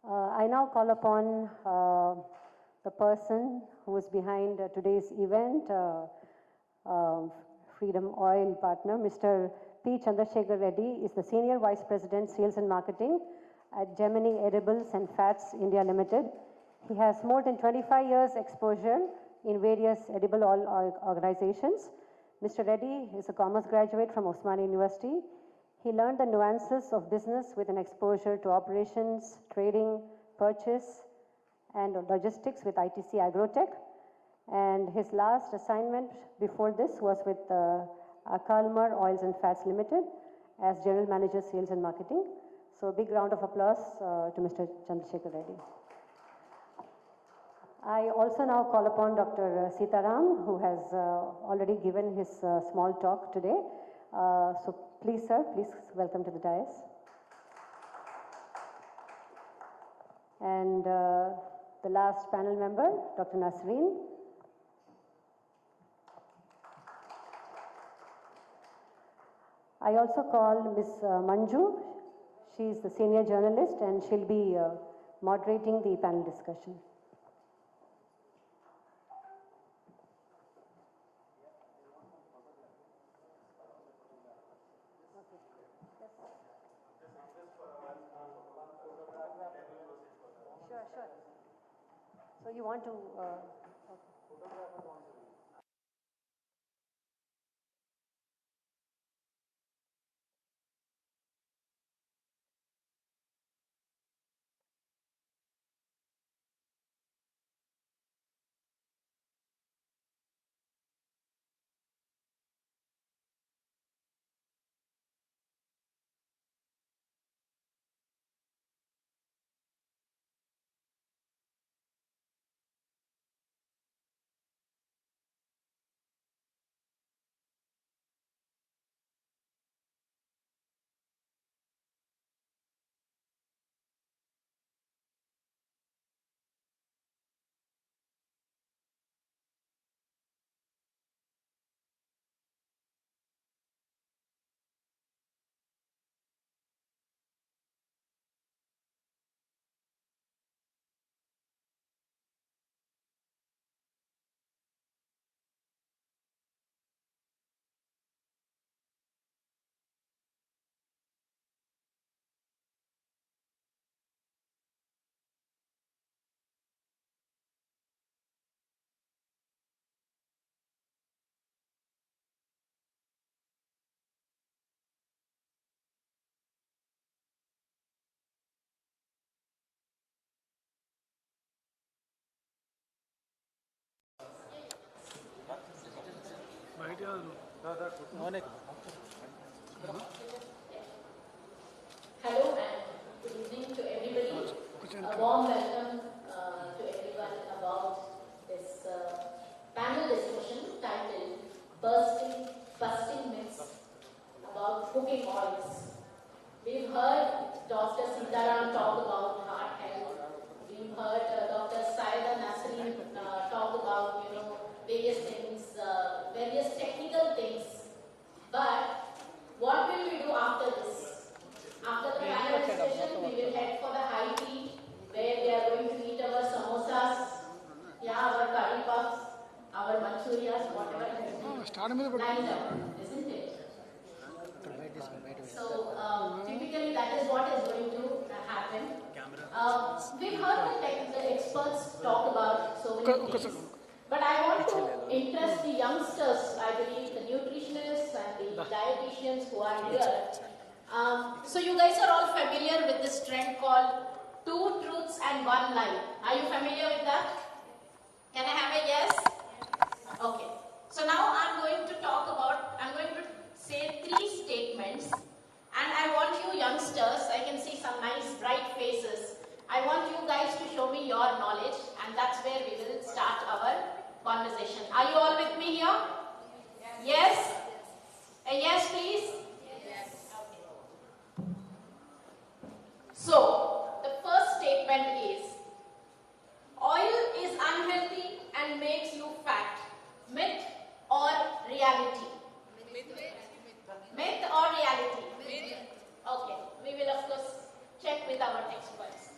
I now call upon the person who is behind today's event, Freedom Oil partner, Mr. P. Chandrasekhar Reddy is the Senior Vice President, Sales and Marketing at Gemini Edibles and Fats India Limited. He has more than 25 years exposure in various edible oil organizations. Mr. Reddy is a commerce graduate from Osmania University. He learned the nuances of business with an exposure to operations, trading, purchase, and logistics with ITC Agrotech. And his last assignment before this was with Akalmar Oils and Fats Limited as General Manager, Sales and Marketing. So a big round of applause to Mr. Chandrasekhar Reddy. I also now call upon Dr. Sitaram, who has already given his small talk today. So please, sir, please welcome to the dais. And the last panel member, Dr. Nasreen. I also call Ms. Manju. She is the senior journalist and she'll be moderating the panel discussion. Sure. So you want to... okay. Hello and good evening to everybody. A warm welcome to everyone about this panel discussion titled Busting Myths about Cooking Oils. We've heard Dr. Sitaram talk about heart health. We've heard Dr. Saida Nasreen talk about, various things, various technical things. But what will we do after this? After the panel discussion, we will head for the high tea, where we are going to eat our samosas, our curry puffs, our manchurias, whatever lined up, isn't it? So typically that is what is going to happen. We've heard the experts talk about so many things, but I want to interest the youngsters, I believe the nutritionists and the dietitians who are here. So you guys are all familiar with this trend called 2 truths and 1 lie. Are you familiar with that? Can I have a yes? Okay. So now I'm going to say 3 statements, and I want you youngsters, I can see some nice bright faces. I want you guys to show me your knowledge, and that's where we will start our conversation. Are you all with me here? Yes? A yes, please? Yes. Okay. So, the first statement is, oil is unhealthy and makes you fat. Myth or reality? Myth or reality? Myth. Okay, we will of course check with our experts.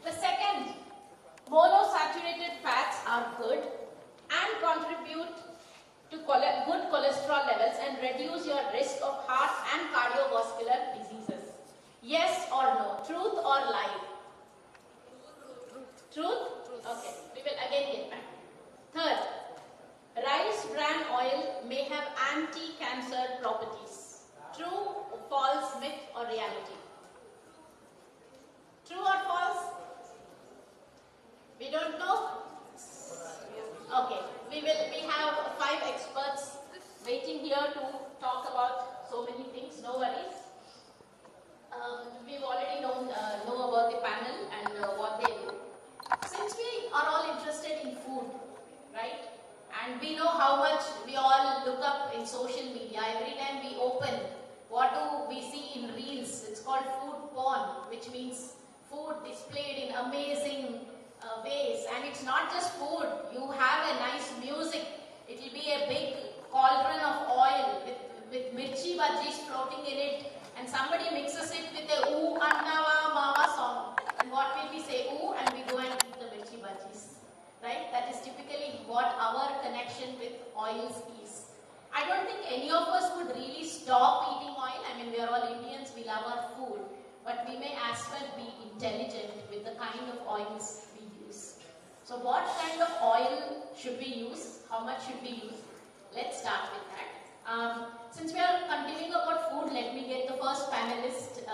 The second, monosaturated fats are good and contribute to good cholesterol levels and reduce your risk of heart and cardiovascular diseases. Yes or no? Truth or lie? Truth? Okay, we will again get back. Third, rice bran oil may have anti-cancer properties. True, false, myth or reality? True or false? We don't know? Okay, we have 5 experts waiting here to talk about so many things, no worries. We've already know about the panel and what they do. Since we are all interested in food, right? And we know how much we all look up in social media. Every time we open, what do we see in reels? It's called food porn, which means food displayed in amazing ways. And it's not just food. You have a nice music. It will be a big cauldron of oil with mirchi bhajis floating in it. And somebody mixes it with a ooh annava mama song. And what will we say? Ooh, and we go and eat the mirchi bhajis. Right? That is typically what our connection with oils is. I don't think any of us would really stop eating oil. I mean, we are all Indians, we love our food. But we may as well be intelligent with the kind of oils we use. So what kind of oil should we use? How much should we use? Let's start with that. Since we are continuing about food, let me get the first panelist,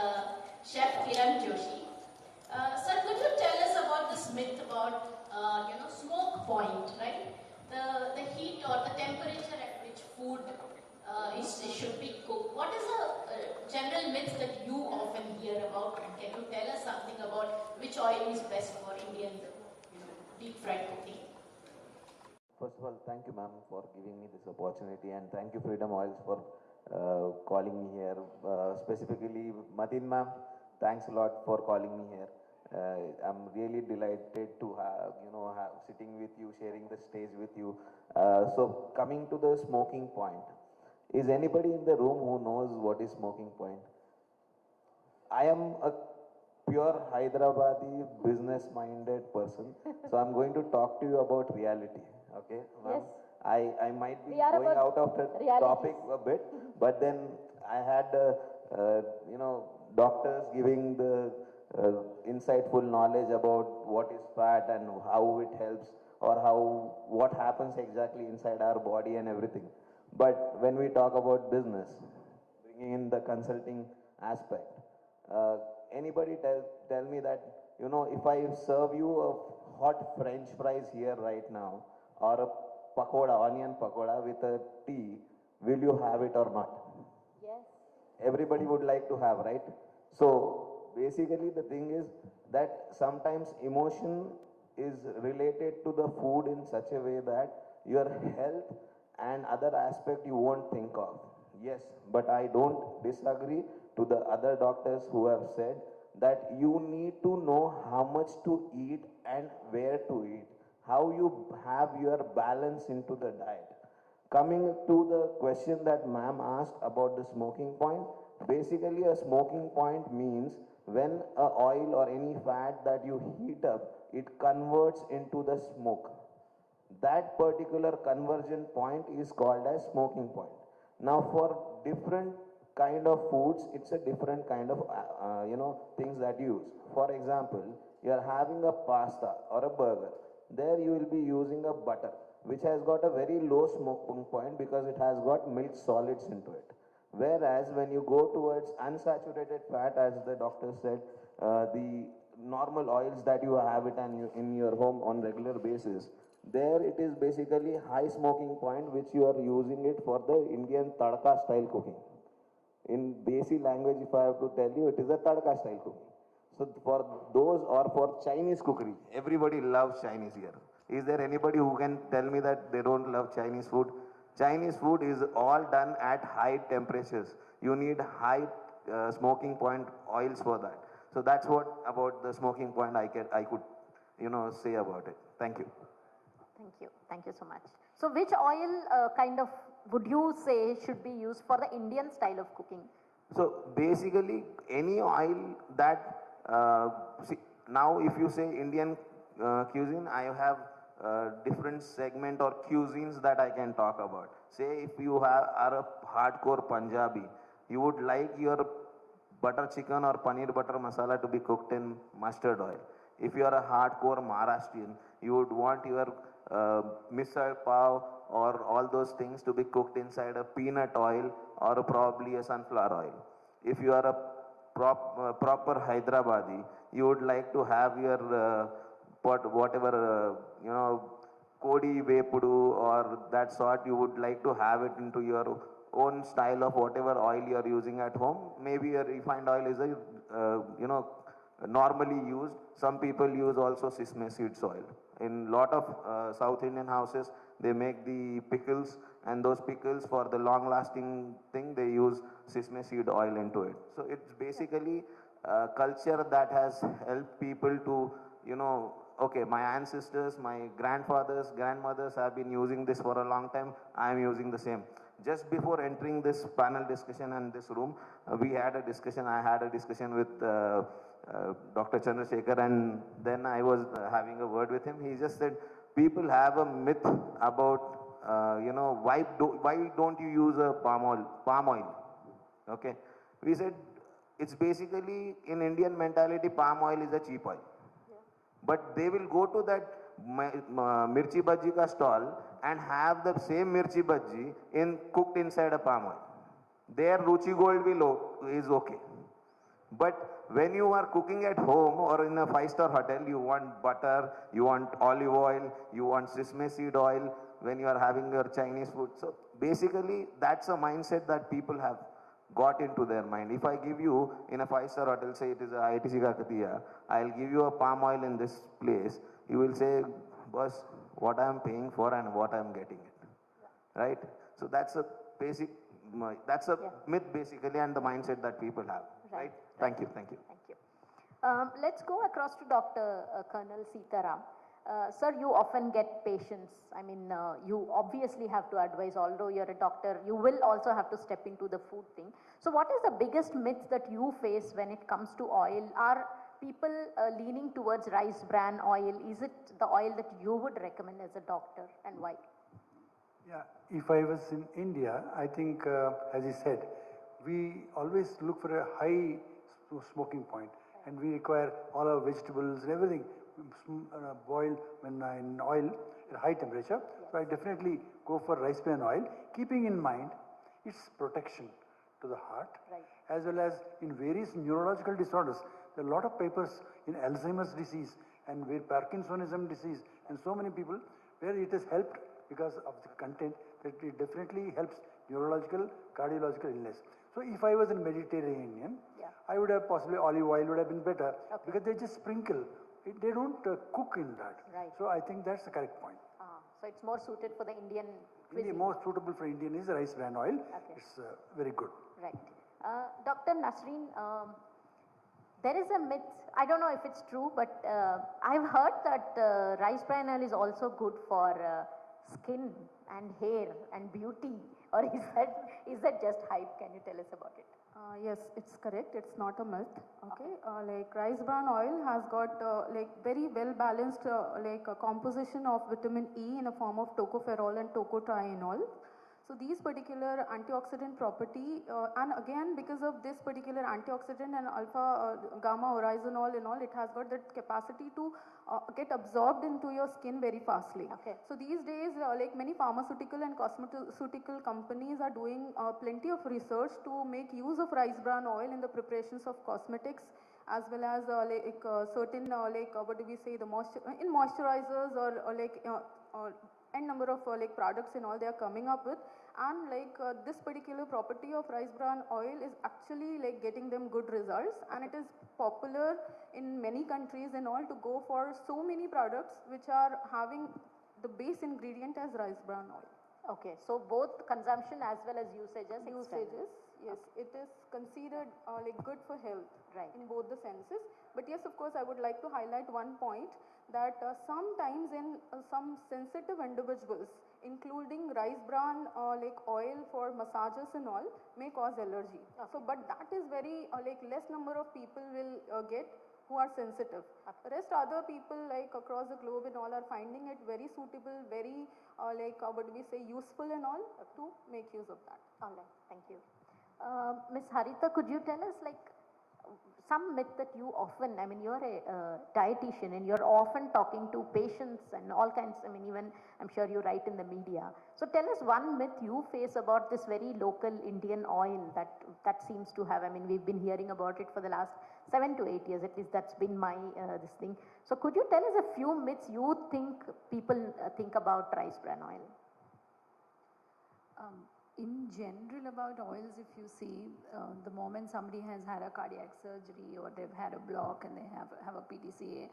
Chef Kiran Joshi. Sir, could you tell us about this myth about smoke point, right? The heat or the temperature at which food should be cooked. What is a general myth that you often hear about? And can you tell us something about which oil is best for Indian deep fried cooking? First of all, thank you, ma'am, for giving me this opportunity, and thank you, Freedom Oils, for calling me here. Specifically, Madin, ma'am, thanks a lot for calling me here. I'm really delighted to have sitting with you, sharing the stage with you. So coming to the smoking point, is anybody in the room who knows what is smoking point? I am a pure Hyderabadi business-minded person, so I'm going to talk to you about reality. Okay, yes. I might be going out of the topic a bit, but then I had doctors giving the insightful knowledge about what is fat and how it helps, or what happens exactly inside our body and everything. But when we talk about business, bringing in the consulting aspect, anybody tell me that, if I serve you a hot French fries here right now, or a pakoda, onion pakoda with a tea, will you have it or not? Yes. Everybody would like to have, right? So basically the thing is that sometimes emotion is related to the food in such a way that your health and other aspect you won't think of. Yes, but I don't disagree to the other doctors who have said that you need to know how much to eat and where to eat, how you have your balance into the diet. Coming to the question that ma'am asked about the smoking point, basically a smoking point means when a oil or any fat that you heat up, it converts into the smoke. That particular conversion point is called as smoking point. Now for different kind of foods, it's a different kind of things that you use. For example, you are having a pasta or a burger. There you will be using a butter which has got a very low smoking point because it has got milk solids into it. Whereas when you go towards unsaturated fat, as the doctor said, the normal oils that you have it and you, in your home on regular basis, there it is basically high smoking point which you are using it for the Indian tadka style cooking. In Desi language, if I have to tell you, it is a tadka style cooking. So for those or for Chinese cookery, everybody loves Chinese here. Is there anybody who can tell me that they don't love Chinese food? Chinese food is all done at high temperatures. You need high smoking point oils for that. So that's what about the smoking point I could say about it. Thank you. Thank you. Thank you so much. So which oil kind of would you say should be used for the Indian style of cooking? So basically any oil that, see, now if you say Indian cuisine, I have different segment or cuisines that I can talk about. Say if you are a hardcore Punjabi, you would like your butter chicken or paneer butter masala to be cooked in mustard oil. If you are a hardcore Maharashtrian, you would want your misal pav or all those things to be cooked inside a peanut oil or probably a sunflower oil. If you are a proper Hyderabadi, you would like to have your whatever Kodi Vepudu or that sort, you would like to have it into your own style of whatever oil you are using at home. Maybe a refined oil is a normally used. Some people use also sesame seeds oil. In lot of South Indian houses, they make the pickles, and those pickles for the long lasting thing, they use sesame seed oil into it. So it's basically a culture that has helped people to, okay, my ancestors, my grandfathers, grandmothers have been using this for a long time, I am using the same. Just before entering this panel discussion and this room, I had a discussion with Dr. Chandrasekhar, and then I was having a word with him. He just said, people have a myth about, why don't you use a palm oil? Okay. We said, it's basically, in Indian mentality, palm oil is a cheap oil. Yeah. But they will go to that mirchi bhaji ka stall and have the same mirchi bhaji cooked inside a palm oil. Their ruchi gold is okay. But when you are cooking at home or in a 5-star hotel, you want butter, you want olive oil, you want sesame seed oil when you are having your Chinese food. So basically, that's a mindset that people have got into their mind. If I give you in a 5-star hotel, say it is a ITC Kakatiya, I'll give you a palm oil in this place, you will say, boss, what I am paying for and what I am getting it. Yeah. Right? So that's a basic, myth basically, and the mindset that people have. Right? Thank you. Thank you. Thank you. Let's go across to Dr. Colonel Sitaram. Sir, you often get patients. I mean, you obviously have to advise, although you're a doctor, you will also have to step into the food thing. So what is the biggest myth that you face when it comes to oil? Are people leaning towards rice bran oil? Is it the oil that you would recommend as a doctor, and why? Yeah, if I was in India, I think, as he said, we always look for a high smoking point, and we require all our vegetables and everything boiled in oil at high temperature. Yes. So I definitely go for rice bran oil, keeping in mind its protection to the heart, right, as well as in various neurological disorders. There are a lot of papers in Alzheimer's disease and Parkinsonism disease, and so many people where it has helped because of the content, that it definitely helps neurological, cardiological illness. So if I was a Mediterranean, Yeah. I would have possibly olive oil would have been better Okay. because they just sprinkle. They don't cook in that. Right. So I think that's the correct point. So it's more suited for the Indian The cuisine. most suitable for Indian is rice bran oil. Okay. It's very good. Right. Dr. Nasreen, there is a myth, I don't know if it's true, but I've heard that rice bran oil is also good for skin and hair and beauty. Or is that just hype? Can you tell us about it? Yes, it's correct. It's not a myth. Okay, like rice bran oil has got like very well balanced like a composition of vitamin E in a form of tocopherol and tocotrienol. So these particular antioxidant property, and again because of this particular antioxidant and alpha gamma oryzanol and all, it has got that capacity to get absorbed into your skin very fastly. Okay. So these days, like many pharmaceutical and cosmeceutical companies are doing plenty of research to make use of rice bran oil in the preparations of cosmetics, as well as like certain like what do we say, the in moisturizers or like n number of like products and all they are coming up with, and like this particular property of rice bran oil is actually like getting them good results, and it is popular in many countries and all to go for so many products which are having the base ingredient as rice bran oil. Okay, so both consumption as well as usages. Usages, yes, it is considered like good for health, Right. in both the senses. But yes, of course, I would like to highlight one point that sometimes in some sensitive individuals, including rice bran like oil for massages and all, may cause allergy. So, but that is very like less number of people will get who are sensitive. Rest other people like across the globe and all are finding it very suitable, very like what do we say, useful and all to make use of that. All right, thank you. Ms. Harita, could you tell us like some myth that you often, I mean, you're a dietitian and you're often talking to patients and all kinds, I mean, even I'm sure you write in the media. So tell us one myth you face about this very local Indian oil that seems to have, I mean, we've been hearing about it for the last 7 to 8 years, at least that's been my, this thing. So could you tell us a few myths you think people think about rice bran oil? In general about oils, if you see, the moment somebody has had a cardiac surgery or they've had a block and they have a PTCA,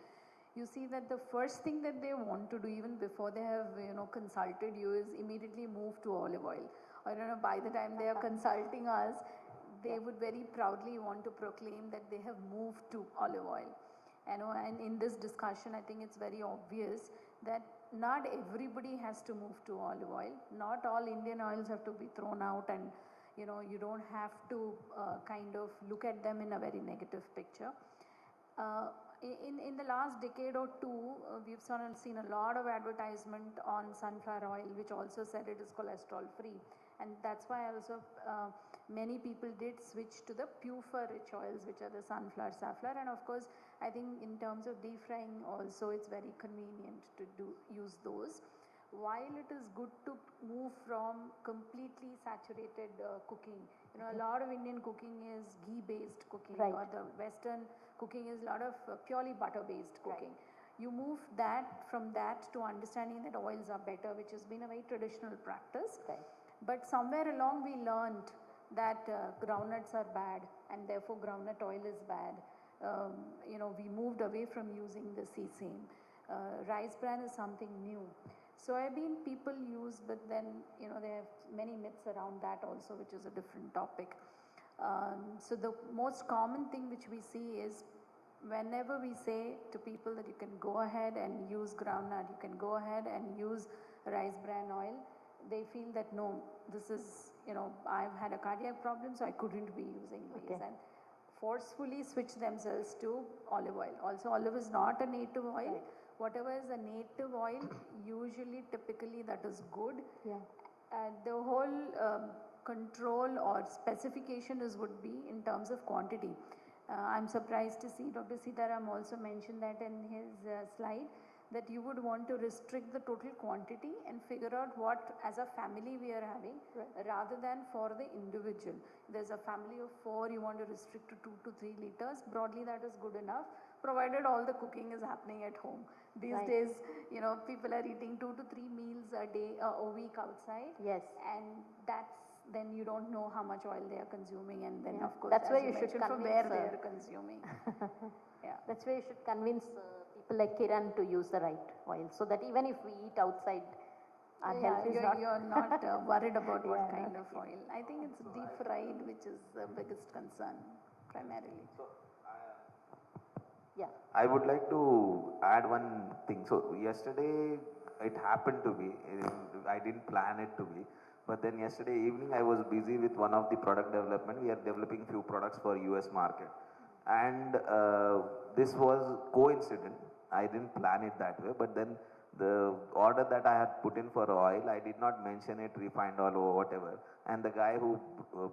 you see that the first thing that they want to do even before they have, consulted you is immediately move to olive oil. Or, by the time they are consulting us, they would very proudly want to proclaim that they have moved to olive oil. And in this discussion, I think it's very obvious that not everybody has to move to olive oil. Not all Indian oils have to be thrown out, and you don't have to kind of look at them in a very negative picture. In the last decade or two, we've seen a lot of advertisement on sunflower oil, which also said it is cholesterol free, and that's why also many people did switch to the PUFA rich oils, which are the sunflower, safflower, and of course I think in terms of deep frying also it's very convenient to use those. While it is good to move from completely saturated cooking, a lot of Indian cooking is ghee based cooking, Right. or the Western cooking is a lot of purely butter based cooking. Right. You move from that to understanding that oils are better, which has been a very traditional practice. Right. But somewhere along we learned that groundnuts are bad and therefore groundnut oil is bad. We moved away from using the sesame. Rice bran is something new. Soybean people use, but then there are many myths around that also, which is a different topic. So the most common thing which we see is whenever we say to people that you can go ahead and use groundnut, you can go ahead and use rice bran oil, they feel that no, this is, I've had a cardiac problem, so I couldn't be using these. Okay. And forcefully switch themselves to olive oil. Also, olive is not a native oil. Right. Whatever is a native oil, usually, typically, that is good. Yeah. The whole control or specification would be in terms of quantity. I'm surprised to see Dr. Sitaram also mentioned that in his slide, that you would want to restrict the total quantity and figure out what as a family we are having, right, rather than for the individual. There's a family of 4, you want to restrict to 2 to 3 liters. Broadly, that is good enough, provided all the cooking is happening at home. These Right. days, people are eating 2 to 3 meals a day, a week outside. Yes. And then you don't know how much oil they are consuming, and then Yeah. of course, That's as why you should mentioned, from convince, where they are consuming. Yeah. That's why you should convince people like Kiran to use the right oil, so that even if we eat outside, our health is you're not worried about what Yeah, kind of oil. I think it's deep fried, which is the biggest concern primarily. Yeah. I would like to add one thing. So yesterday it happened to be, I didn't plan it to be, but then yesterday evening I was busy with one of the product development. We are developing few products for US market. And this was coincident. I didn't plan it that way, but then the order that I had put in for oil, I did not mention it refined oil or whatever. And the guy who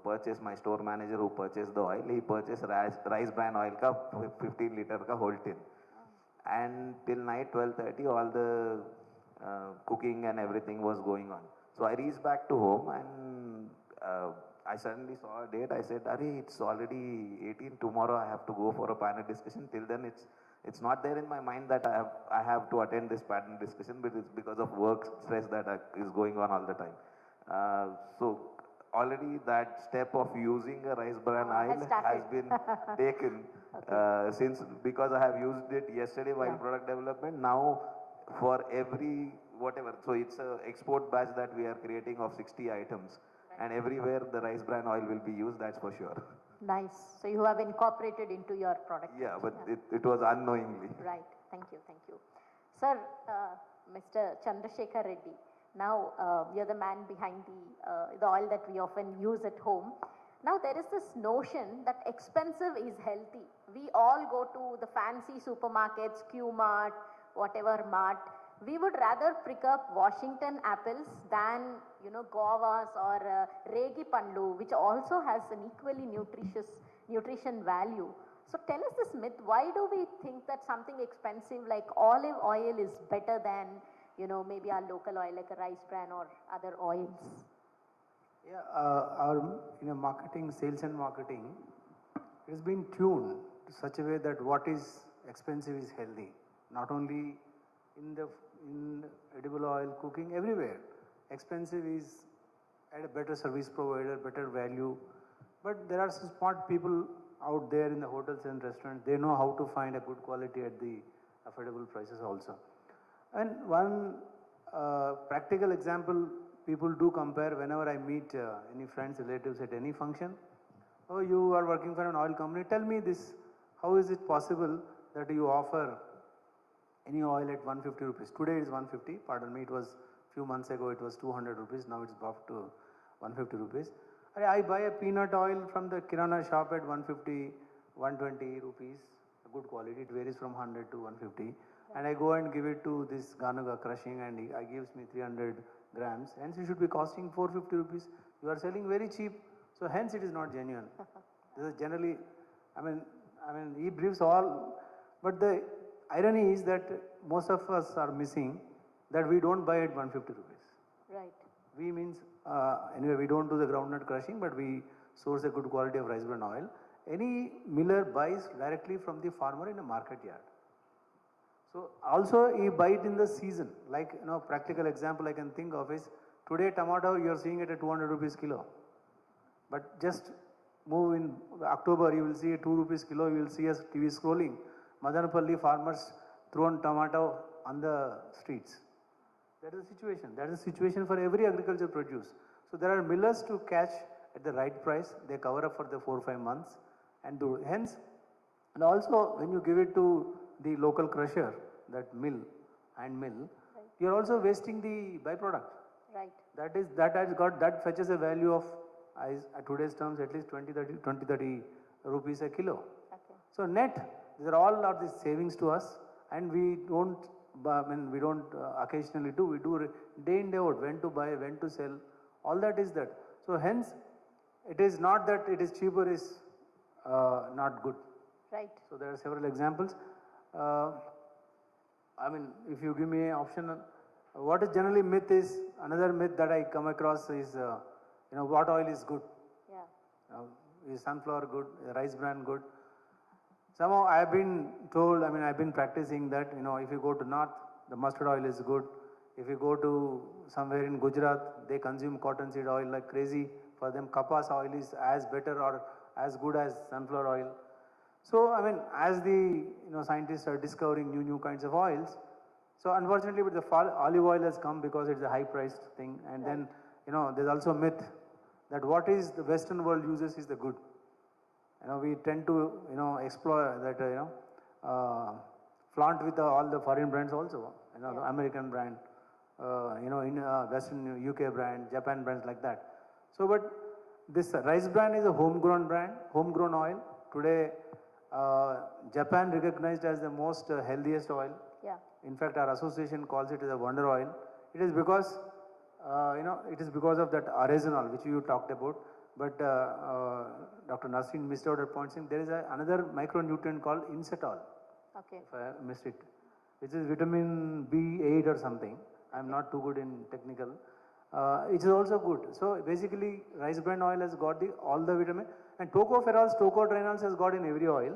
purchased, my store manager who purchased the oil, he purchased rice bran oil ka 15 liter ka whole tin. And till night 12:30, all the cooking and everything was going on. So I reached back to home and I suddenly saw a date. I said, "Arey, it's already 18. Tomorrow I have to go for a panel discussion. Till then, it's not there in my mind that I have to attend this panel discussion, but it's because of work stress that is going on all the time. So already that step of using a rice bran oil has been taken since, because I have used it yesterday while product development. Now for every whatever, so it's a export batch that we are creating of 60 items. And everywhere the rice bran oil will be used, that's for sure. Nice. So you have incorporated into your product. Yeah, but it was unknowingly. Right. Thank you. Thank you. Sir, Mr. Chandrasekhar Reddy, now you're the man behind the oil that we often use at home. Now there is this notion that expensive is healthy. We all go to the fancy supermarkets, Q-Mart, whatever mart. We would rather pick up Washington apples than, guavas or regi pandu, which also has an equally nutrition value. So tell us this myth. Why do we think that something expensive like olive oil is better than, maybe our local oil like a rice bran or other oils? Yeah, our marketing, sales and marketing, it has been tuned to such a way that what is expensive is healthy. Not only in edible oil, cooking, everywhere. Expensive is at a better service provider, better value. But there are some smart people out there in the hotels and restaurants. They know how to find a good quality at the affordable prices also. And one practical example people do compare whenever I meet any friends, relatives at any function. Oh, you are working for an oil company. Tell me this. How is it possible that you offer any oil at 150 rupees? Today it is 150. Pardon me, it was few months ago it was 200 rupees. Now it's buffed to 150 rupees. I buy a peanut oil from the Kirana shop at 150, 120 rupees. Good quality. It varies from 100 to 150. And I go and give it to this Ganuga crushing, and he gives me 300 grams. Hence it should be costing 450 rupees. You are selling very cheap. So hence it is not genuine. This is generally, he briefs all, but the irony is that most of us are missing that we don't buy at 150 rupees. Right. We means, anyway, we don't do the groundnut crushing, but we source a good quality of rice bran oil. Any miller buys directly from the farmer in a market yard. So also he buy it in the season. Like, practical example I can think of is, today tomato you are seeing it at 200 rupees kilo. But just move in October, you will see 2 rupees kilo, you will see us TV scrolling. Madanapalli farmers thrown tomato on the streets. That is the situation. That is the situation for every agriculture produce. So there are millers to catch at the right price. They cover up for the 4 or 5 months and do. Hence, and also when you give it to the local crusher, that mill, hand mill, right, you are also wasting the byproduct. Right. That fetches a value of, at today's terms, at least 20, 30 rupees a kilo. Okay. So net, these are all of these savings to us, and we don't, occasionally do. We do day in, day out, when to buy, when to sell. All that is that. So hence, it is not that it is cheaper is not good. Right. So there are several examples. If you give me an option, what is generally myth is, another myth that I come across is, what oil is good? Yeah. Is sunflower good? Is rice bran good? Somehow I have been told, I've been practicing that, if you go to north, the mustard oil is good. If you go to somewhere in Gujarat, they consume cottonseed oil like crazy For them, kapas oil is as better or as good as sunflower oil. So, I mean, as the scientists are discovering new kinds of oils, so unfortunately, with the olive oil has come because it's a high-priced thing, and then there's also a myth that what is the Western world uses is the good. We tend to explore that flaunt with all the foreign brands also. The American brand, in Western UK brand, Japan brands like that. So, but this rice bran is a homegrown brand, homegrown oil. Today, Japan recognized as the most healthiest oil. Yeah. In fact, our association calls it as a wonder oil. It is because, it is because of that oryzanol, which you talked about. But Dr. Nasreen missed out at points. There is another micronutrient called inositol. Okay. If I missed it, which is vitamin B8 or something. I'm not too good in technical. It is also good. So basically, rice bran oil has got all the vitamin, and tocopherols, tocotrienols has got in every oil.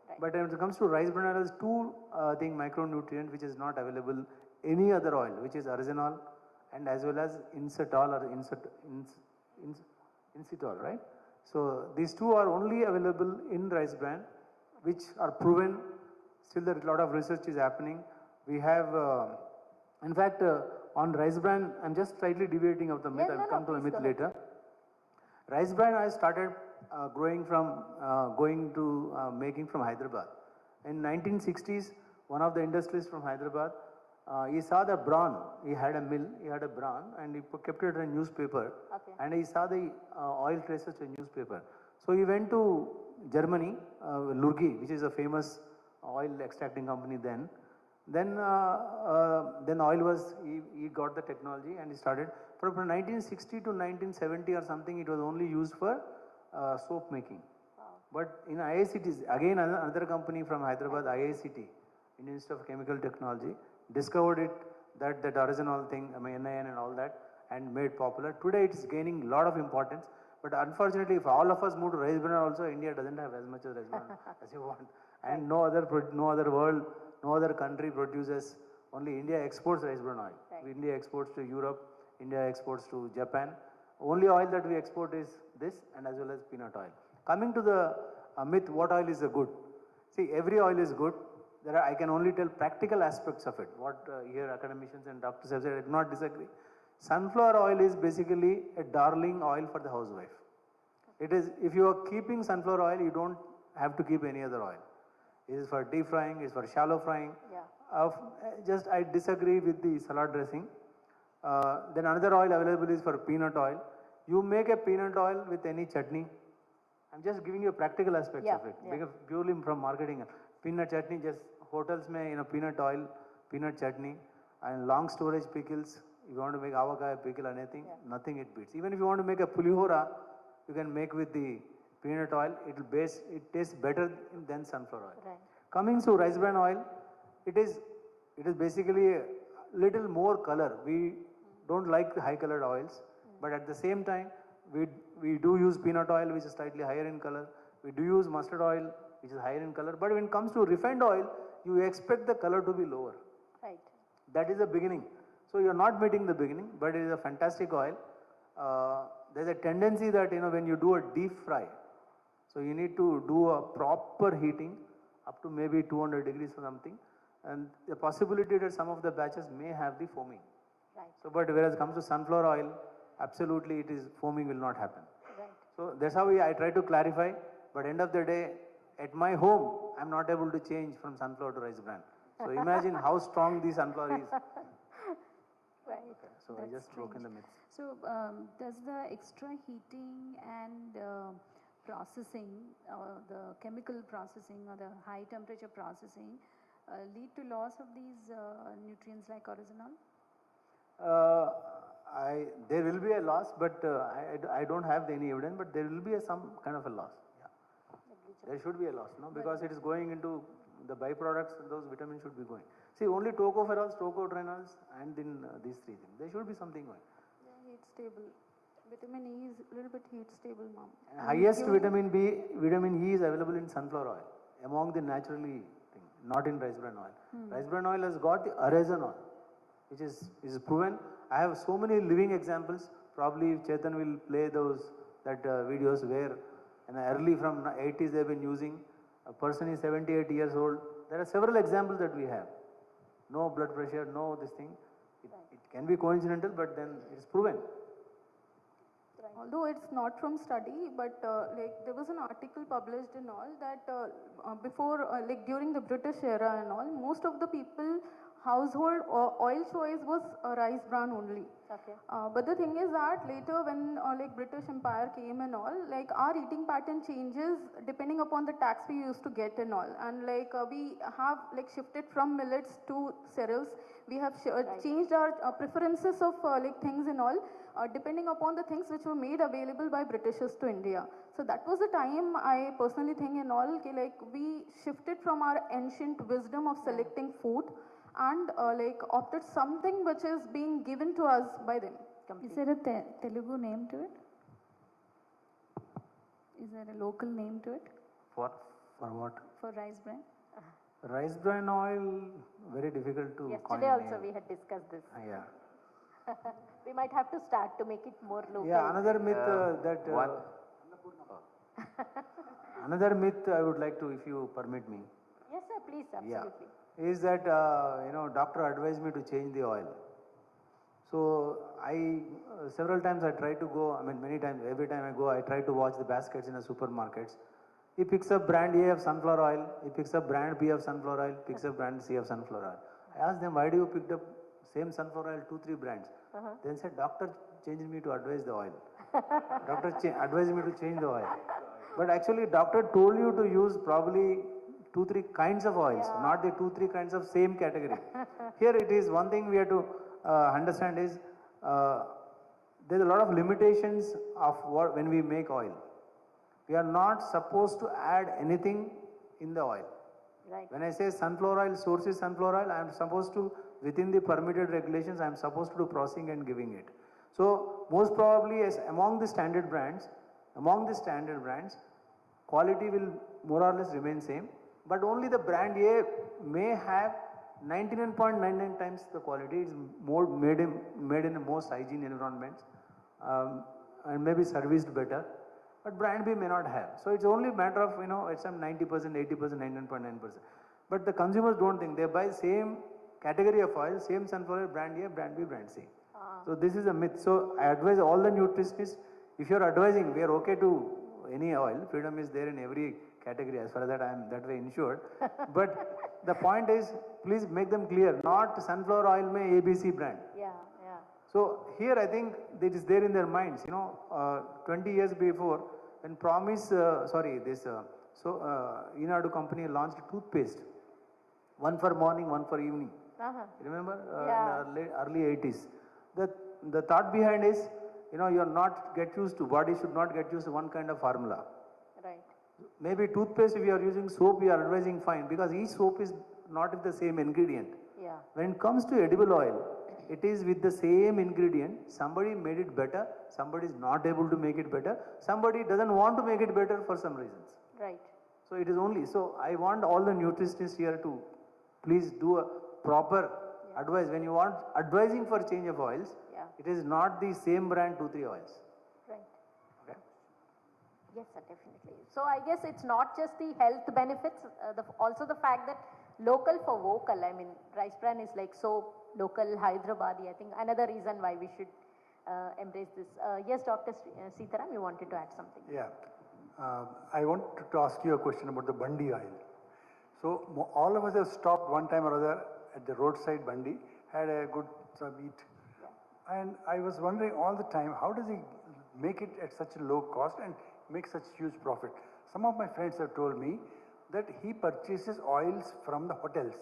Right. But when it comes to rice bran oil, has two micronutrient which is not available any other oil, which is oryzanol and as well as inositol or inositol, right? So these two are only available in rice bran, which are proven. Still, there is a lot of research is happening. We have, in fact, on rice bran, I'm just slightly deviating of the myth. I'll come to the myth later. Rice bran I started growing from, making from Hyderabad. In 1960s, one of the industrialists from Hyderabad, he saw the bran. He had a mill, he had a bran, and he kept it in a newspaper. Okay. And he saw the oil traces in newspaper. So he went to Germany, Lurgi, which is a famous oil extracting company then. Then oil was, he got the technology and he started. From 1960 to 1970 or something, it was only used for soap making. Wow. But in IICTs, again another company from Hyderabad, IICT, Indian Institute of Chemical Technology, discovered it, that oryzanol thing, NIN and all that, and made popular. Today it is gaining a lot of importance. But unfortunately, if all of us move to rice bran also, India doesn't have as much as rice bran as you want. And no other world, no other country produces, only India exports rice bran oil. Right. India exports to Europe, India exports to Japan. Only oil that we export is this, and as well as peanut oil. Coming to the myth, what oil is good? See, every oil is good. I can only tell practical aspects of it. What here academicians and doctors have said, I do not disagree. Sunflower oil is basically a darling oil for the housewife. It is, if you are keeping sunflower oil, you don't have to keep any other oil. It is for deep frying, it is for shallow frying. Yeah. Just I disagree with the salad dressing. Then another oil available is for peanut oil. You make a peanut oil with any chutney. I'm just giving you practical aspects of it. Because purely from marketing. Peanut chutney, just hotels may, peanut oil, peanut chutney, and long storage pickles. If you want to make avocado pickle or anything, nothing it beats. Even if you want to make a pulihora, you can make with the peanut oil. It tastes better than sunflower oil. Right. Coming to rice bran oil, it is basically a little more color. We don't like the high colored oils, but at the same time, we do use peanut oil, which is slightly higher in color. We do use mustard oil, which is higher in color. But when it comes to refined oil, you expect the color to be lower. Right. That is the beginning. So you are not meeting the beginning, but it is a fantastic oil. There's a tendency that when you do a deep fry, so you need to do a proper heating up to maybe 200 degrees or something, and the possibility that some of the batches may have the foaming. Right. So, but whereas it comes to sunflower oil, absolutely foaming will not happen. Right. So that's how I try to clarify. But end of the day, at my home, I'm not able to change from sunflower to rice bran. So imagine how strong the sunflower is. Right. Okay, so That's I just broke in the myth. So does the extra heating and processing, the chemical processing or the high temperature processing lead to loss of these nutrients like oryzanol? There will be a loss, but I don't have any evidence, but there will be some kind of a loss. Yeah. There should be a loss, no? Because it is going into the byproducts, those vitamins should be going. See, only tocopherols, tocotrienols, and then these three things. There should be something going. Yeah, heat stable. Vitamin E is a little bit heat stable, ma'am. Highest vitamin E is available in sunflower oil, among the naturally thing, not in rice bran oil. Rice bran oil has got the oryzanol, which is proven. I have so many living examples. Probably Chetan will play those that videos where early from 80s they've been using. A person is 78 years old. There are several examples that we have. No blood pressure, no this thing. It can be coincidental, but then it's proven. Although it's not from study, but like there was an article published and all that before, like during the British era and all, most of the people household oil choice was rice bran only. Okay. But the thing is that later when like British Empire came and all, like our eating pattern changes depending upon the tax we used to get and all. And like we have like shifted from millets to cereals. We have changed our preferences of like things and all depending upon the things which were made available by Britishers to India. So that was the time I personally think and all, like we shifted from our ancient wisdom of selecting food and like opted something which is being given to us by them. Is there a Telugu name to it? Is there a local name to it? For what? For rice bran? Rice bran oil, very difficult to coin Yesterday also name. we had discussed this. Yeah. We might have to start to make it more local. Yeah, another myth another myth I would like to, if you permit me. Yes, sir, please, absolutely. Yeah, is that doctor advised me to change the oil. So I several times I try to go. I mean, many times, every time I go, I try to watch the baskets in the supermarkets. He picks up brand A of sunflower oil. He picks up brand B of sunflower oil. Picks up brand C of sunflower oil. I asked them, why do you pick up same sunflower oil, 2-3 brands? Then said, doctor changed me to advise the oil. Doctor advised me to change the oil. But actually, doctor told you to use probably 2-3 kinds of oils, not the 2-3 kinds of same category. Here it is, one thing we have to understand is, there's a lot of limitations of what when we make oil. We are not supposed to add anything in the oil. Right. When I say sunflower oil, source is sunflower oil, I am supposed to, within the permitted regulations, I am supposed to do processing and giving it. So most probably as among the standard brands, quality will more or less remain same, but only the brand A may have 99.99 times the quality. It's more made in the most hygiene environments and maybe serviced better. But brand B may not have. So it's only a matter of, it's some 90%, 80%, 99.9%. But the consumers don't think. They buy same category of oil, same sunflower oil, brand A, brand B, brand C. So this is a myth. So I advise all the nutritionists, if you're advising, we are okay to any oil. Freedom is there in every category as far as that I am that way insured. But the point is, please make them clear, not sunflower oil may ABC brand. Yeah. So here I think it is there in their minds, 20 years before, when Inadu company launched toothpaste, one for morning, one for evening. Remember? In the early 80s. The thought behind is, you are not get used to, body should not get used to one kind of formula. Right. Maybe toothpaste, if you are using soap, we are advising fine, because each soap is not with the same ingredient. Yeah. When it comes to edible oil, it is with the same ingredient. Somebody made it better, somebody is not able to make it better, somebody doesn't want to make it better for some reasons. Right. So it is only, so I want all the nutritionists here to please do a proper advice. When you want advising for change of oils, it is not the same brand 2-3 oils. Right. Okay. Yes, sir, definitely. So I guess it's not just the health benefits, also the fact that local for vocal. I mean, rice bran is like so local, Hyderabadi. I think another reason why we should embrace this. Yes, Dr. Sitaram, you wanted to add something. Yeah. I want to ask you a question about the Bandi oil. So all of us have stopped one time or other at the roadside Bandi, had a good eat. And I was wondering all the time, how does he make it at such a low cost and make such huge profit? Some of my friends have told me that he purchases oils from the hotels,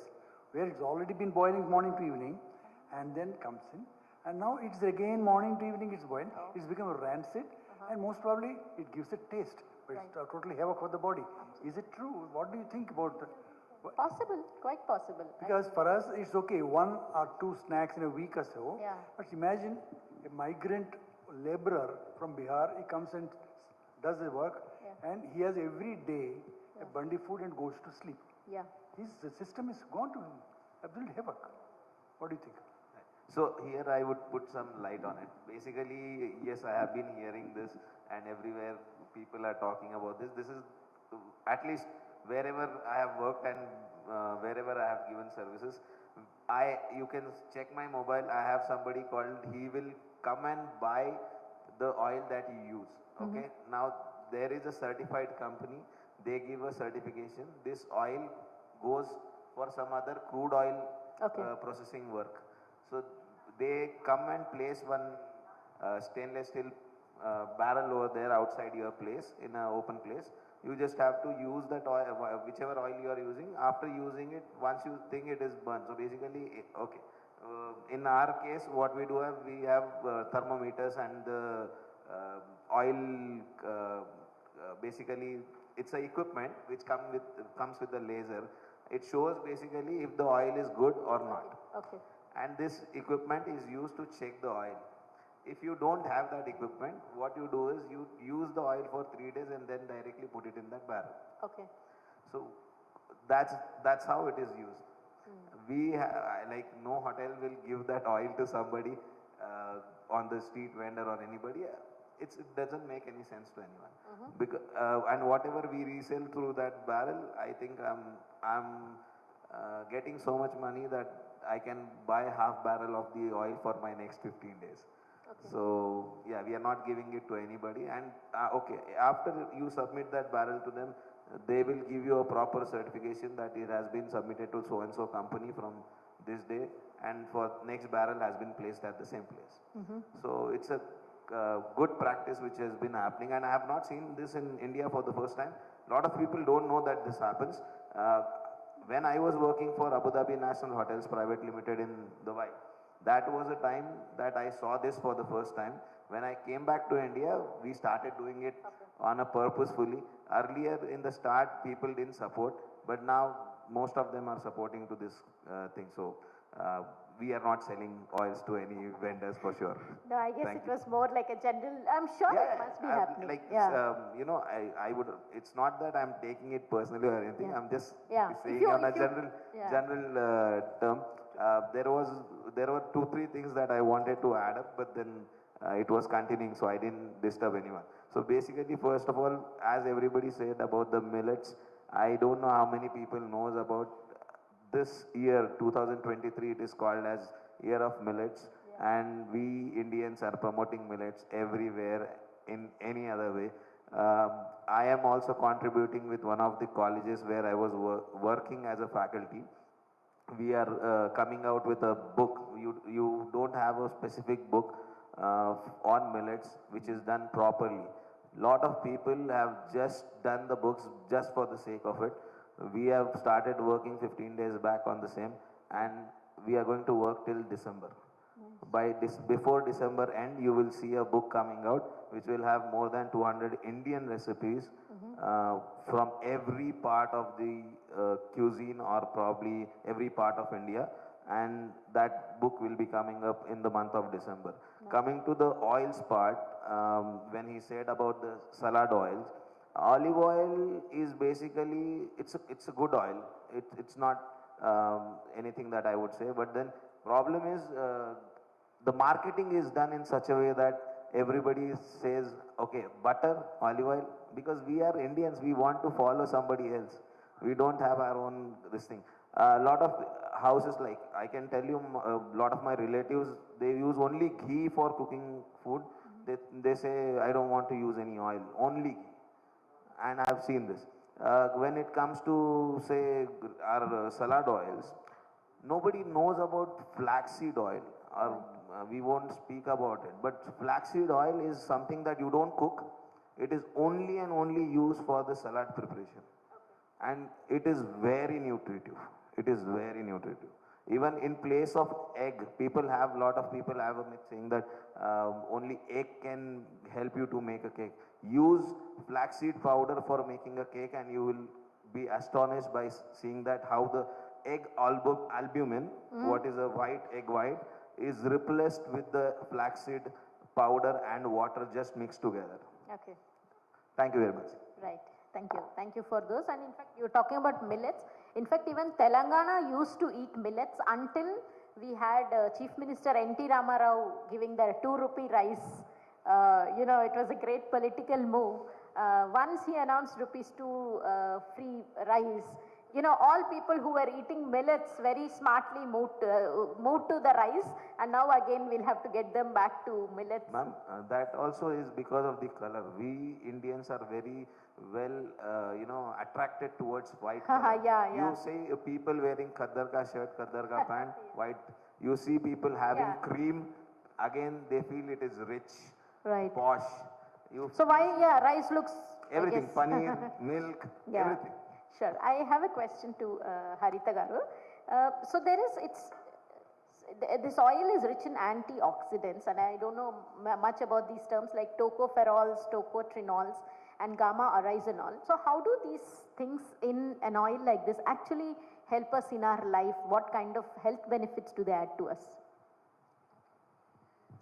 where it's already been boiling morning to evening, and then comes in. And now it's again morning to evening it's boiled. It's become rancid, and most probably it gives a taste, but it's totally havoc for the body. Is it true? What do you think about that? Possible, quite possible. Because for us, it's okay, 1 or 2 snacks in a week or so. Yeah. But imagine a migrant laborer from Bihar, he comes and does the work, and he has every day a Bandi food and goes to sleep. Yeah. The system is gone to absolute havoc. What do you think? So here I would put some light on it. Basically, yes, I have been hearing this, and everywhere people are talking about this. This is at least wherever I have worked and wherever I have given services. You can check my mobile. I have somebody called. He will come and buy the oil that you use. Okay. Now there is a certified company. They give a certification. This oil goes for some other crude oil processing work. So they come and place one stainless steel barrel over there outside your place in an open place. You just have to use that oil, whichever oil you are using. After using it, once you think it is burnt. So basically, okay. In our case, what we do have, we have thermometers and the oil. Basically, it's a equipment which comes with the laser. It shows basically if the oil is good or not. Okay. And this equipment is used to check the oil. If you don't have that equipment, what you do is you use the oil for 3 days and then directly put it in that barrel. Okay. So that's how it is used. Like no hotel will give that oil to somebody on the street vendor or anybody. It doesn't make any sense to anyone. Because and whatever we resell through that barrel, I think I'm getting so much money that I can buy half barrel of the oil for my next 15 days. Okay. So yeah, we are not giving it to anybody. And okay, after you submit that barrel to them, they will give you a proper certification that it has been submitted to so and so company from this day, and for next barrel has been placed at the same place. So it's a good practice which has been happening, and I have not seen this in India for the first time. A lot of people don't know that this happens. When I was working for Abu Dhabi National Hotels Private Limited in Dubai, that was a time that I saw this for the first time. When I came back to India, we started doing it on a purposefully. Earlier in the start, people didn't support, but now most of them are supporting to this thing. So we are not selling oils to any vendors for sure. No, I guess Thank it you. was more like a general. I'm sure it must be happening. Like, yeah. you know, I would. It's not that I'm taking it personally or anything. Yeah. I'm just Yeah. saying on a general term. There were 2-3 things that I wanted to add up, but then it was continuing, so I didn't disturb anyone. So basically, first of all, as everybody said about the millets, I don't know how many people knows about this year 2023. It is called as Year of Millets, and we Indians are promoting millets everywhere in any other way. I am also contributing with one of the colleges where I was working as a faculty. We are coming out with a book. You don't have a specific book on millets which is done properly. Lot of people have just done the books just for the sake of it. We have started working 15 days back on the same, and we are going to work till December. Before December end, you will see a book coming out which will have more than 200 Indian recipes from every part of the cuisine, or probably every part of India, and that book will be coming up in the month of December. Coming to the oils part, when he said about the salad oils, olive oil is basically, it's a good oil. It's not anything that I would say, but then problem is the marketing is done in such a way that everybody says, okay, butter, olive oil, because we are Indians, we want to follow somebody else. We don't have our own this thing. A lot of houses, like I can tell you, a lot of my relatives, they use only ghee for cooking food. They say, I don't want to use any oil, only ghee. And I have seen this. When it comes to, say, our salad oils, nobody knows about flaxseed oil, or we won't speak about it. But flaxseed oil is something that you don't cook. It is only and only used for the salad preparation. And it is very nutritive. It is very nutritive. Even in place of egg, lot of people have a myth saying that only egg can help you to make a cake. Use flaxseed powder for making a cake, and you will be astonished by seeing that how the egg albumin, what is a white egg white, is replaced with the flaxseed powder and water just mixed together. Okay. Thank you very much. Right. Thank you. Thank you for those. And in fact, you're talking about millets. In fact, even Telangana used to eat millets until We had Chief Minister N.T. Ramarao giving the 2 rupee rice. It was a great political move. Once he announced rupees 2 free rice, all people who were eating millets very smartly moved to the rice, and now again we'll have to get them back to millets. Ma'am, that also is because of the color. We Indians are very well, attracted towards white color. Yeah. You see people wearing khadar ka shirt, khadar ka pant, white. You see people having cream, again they feel it is rich, right, posh. So why, rice looks... Everything, paneer, milk, everything. Sure. I have a question to Haritha Garu. So this oil is rich in antioxidants, and I don't know much about these terms like tocopherols, tocotrienols, and gamma oryzanol. So how do these things in an oil like this actually help us in our life? What kind of health benefits do they add to us?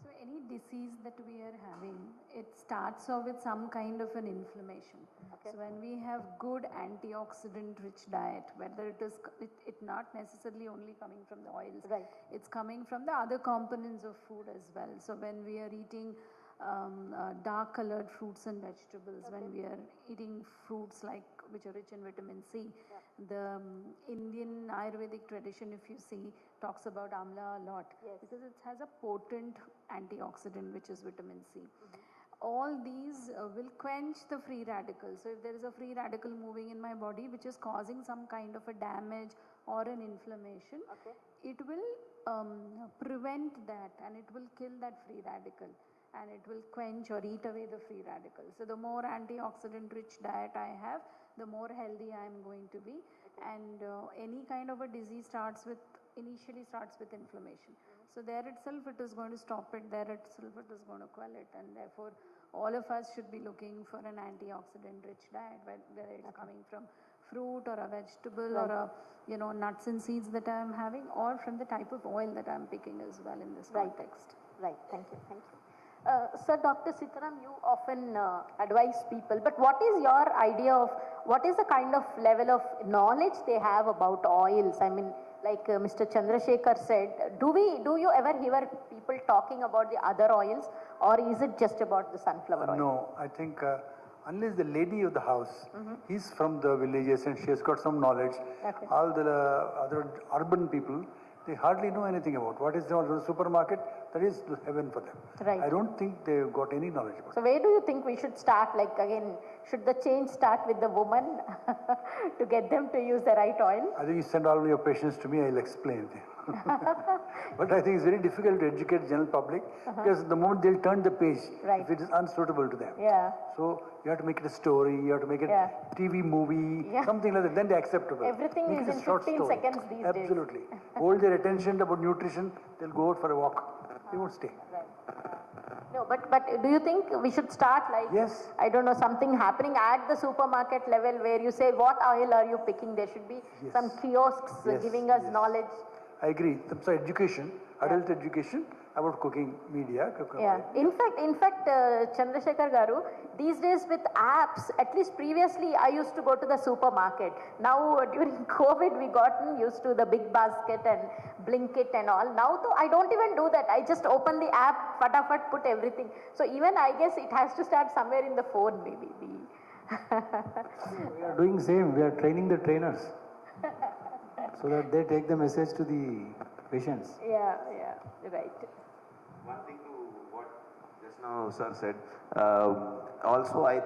So any disease that we are having, it starts off with some kind of an inflammation. Okay. So when we have good antioxidant rich diet, whether it is not necessarily only coming from the oils, right, it's coming from the other components of food as well. So when we are eating dark colored fruits and vegetables, when we are eating fruits which are rich in vitamin C, the Indian Ayurvedic tradition, if you see, talks about amla a lot, because it has a potent antioxidant which is vitamin C. All these will quench the free radicals. So if there is a free radical moving in my body which is causing some kind of a damage or an inflammation, it will prevent that, and it will kill that free radical, and it will quench or eat away the free radicals. So the more antioxidant rich diet I have, the more healthy I am going to be. And any kind of a disease initially starts with inflammation. So there itself it is going to stop it, there itself it is going to quell it, and therefore all of us should be looking for an antioxidant rich diet, whether it's coming from fruit or a vegetable, or a nuts and seeds that I am having, or from the type of oil that I am picking as well in this context. Right, thank you. Sir, Dr. Sitaram, you often advise people, but what is your idea of what is the kind of level of knowledge they have about oils? I mean, like Mr. Chandrasekhar said, do you ever hear people talking about the other oils, or is it just about the sunflower oil? No, I think unless the lady of the house is from the villages and she has got some knowledge, all the other urban people, they hardly know anything about what is the supermarket. That is heaven for them. Right. I don't think they've got any knowledge about it. So where do you think we should start? Like again, should the change start with the woman to get them to use the right oil? I think you send all your patients to me, I'll explain. But I think it's very difficult to educate general public because the moment they'll turn the page, if it is unsuitable to them. So you have to make it a story, you have to make it TV movie, something like that, then they're acceptable. Everything make is it a in short 15 story. seconds these Absolutely. days. Hold their attention about nutrition, they'll go out for a walk. They won't stay. No, but do you think we should start like, I don't know, something happening at the supermarket level where you say, what oil are you picking? There should be some kiosks giving us knowledge. I agree. So education, adult education about cooking media. In fact, Chandrasekhar Garu, these days with apps, at least previously I used to go to the supermarket. Now during COVID we gotten used to the big basket and Blinkit and all. Now though I don't even do that. I just open the app, fatafat, put everything. So even I guess it has to start somewhere in the phone maybe. We are doing same. We are training the trainers so that they take the message to the patients. Yeah, right. One thing to what just now sir said, also